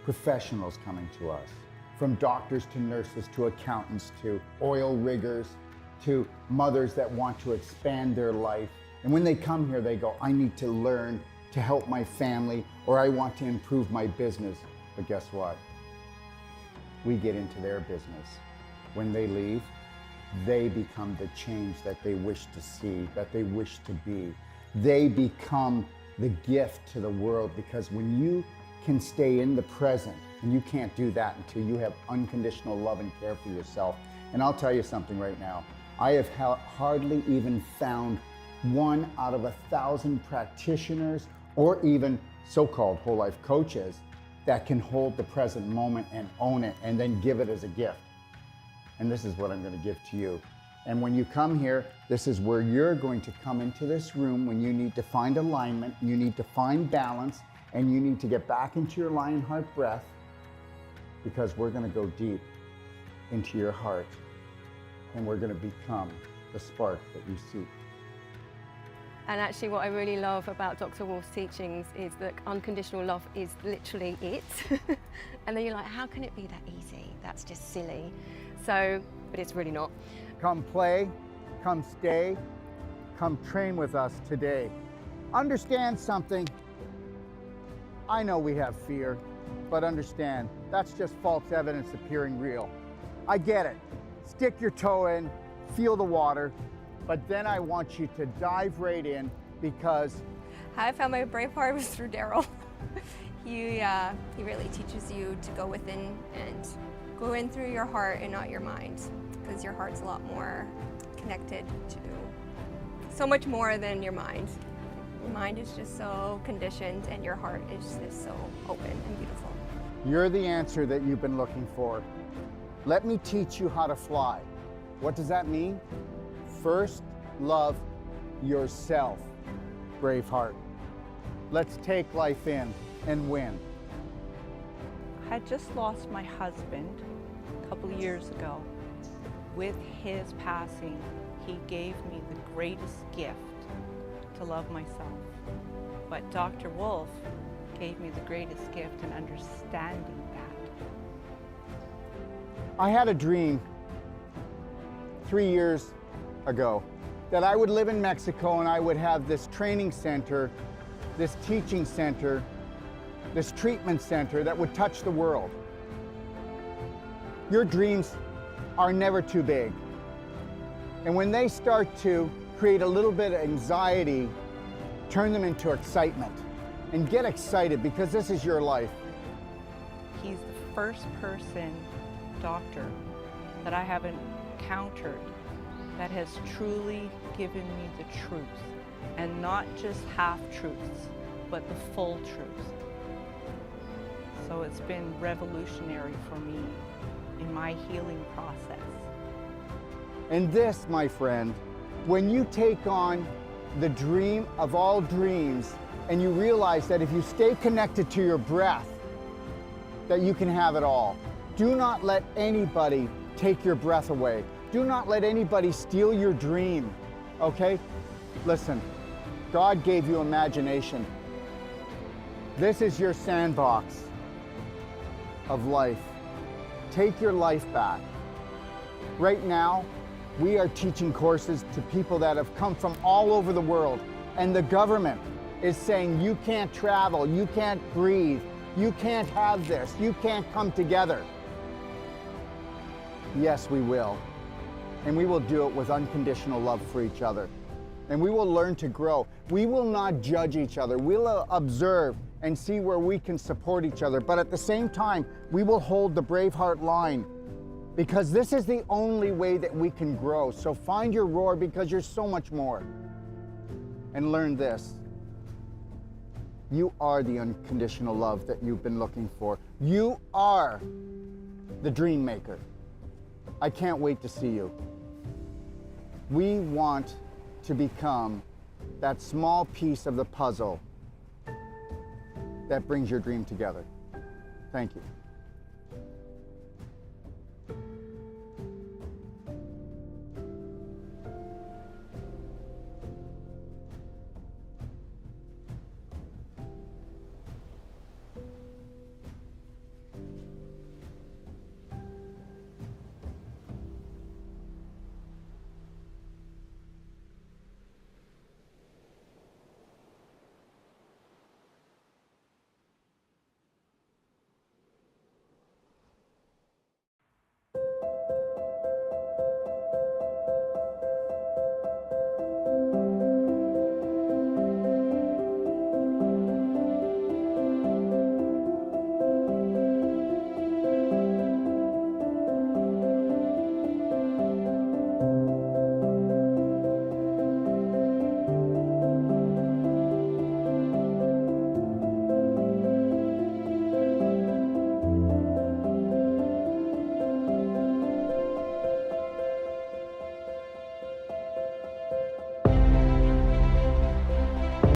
S1: professionals coming to us, from doctors to nurses to accountants to oil riggers to mothers that want to expand their life. And when they come here, they go, I need to learn to help my family, or I want to improve my business. But guess what? We get into their business. When they leave, they become the change that they wish to see, that they wish to be. They become the gift to the world, because when you can stay in the present, and you can't do that until you have unconditional love and care for yourself. And I'll tell you something right now. I have hardly even found 1 out of 1,000 practitioners, or even so-called whole life coaches, that can hold the present moment and own it and then give it as a gift. And this is what I'm going to give to you. And when you come here, this is where you're going to come into this room when you need to find alignment, you need to find balance, and you need to get back into your lion heart breath, because we're going to go deep into your heart and we're going to become the spark that you seek.
S5: And actually what I really love about Dr. Wolf's teachings is that unconditional love is literally it. And then you're like, how can it be that easy? That's just silly. So, but it's really not.
S1: Come play, come stay, come train with us today. Understand something. I know we have fear, but understand, that's just false evidence appearing real. I get it. Stick your toe in, feel the water, but then I want you to dive right in because
S8: How I found my brave heart was through Daryl. He really teaches you to go within and go in through your heart and not your mind, because your heart's a lot more connected to so much more than your mind. Your mind is just so conditioned and your heart is just so open and beautiful.
S1: you're the answer that you've been looking for. Let me teach you how to fly. What does that mean? First, love yourself, brave heart. Let's take life in and win.
S7: I had just lost my husband a couple of years ago. With his passing, he gave me the greatest gift to love myself. But Dr. Wolf gave me the greatest gift in understanding that.
S1: I had a dream 3 years ago that I would live in Mexico and I would have this training center, this teaching center, this treatment center that would touch the world. Your dreams are never too big. And when they start to create a little bit of anxiety, turn them into excitement. And get excited because this is your life.
S7: He's the first doctor that I have encountered that has truly given me the truth, and not just half truths, but the full truth. So it's been revolutionary for me in my healing process.
S1: And this, my friend, when you take on the dream of all dreams and you realize that if you stay connected to your breath, that you can have it all. Do not let anybody take your breath away. Do not let anybody steal your dream, okay? Listen, God gave you imagination. This is your sandbox of life. Take your life back. Right now, we are teaching courses to people that have come from all over the world, and the government is saying you can't travel, you can't breathe, you can't have this, you can't come together. Yes, we will. And we will do it with unconditional love for each other. And we will learn to grow. We will not judge each other. We'll observe and see where we can support each other. But at the same time, we will hold the Braveheart line, because this is the only way that we can grow. So find your roar, because you're so much more. And learn this. You are the unconditional love that you've been looking for. You are the dream maker. I can't wait to see you. We want to become that small piece of the puzzle that brings your dream together. Thank you.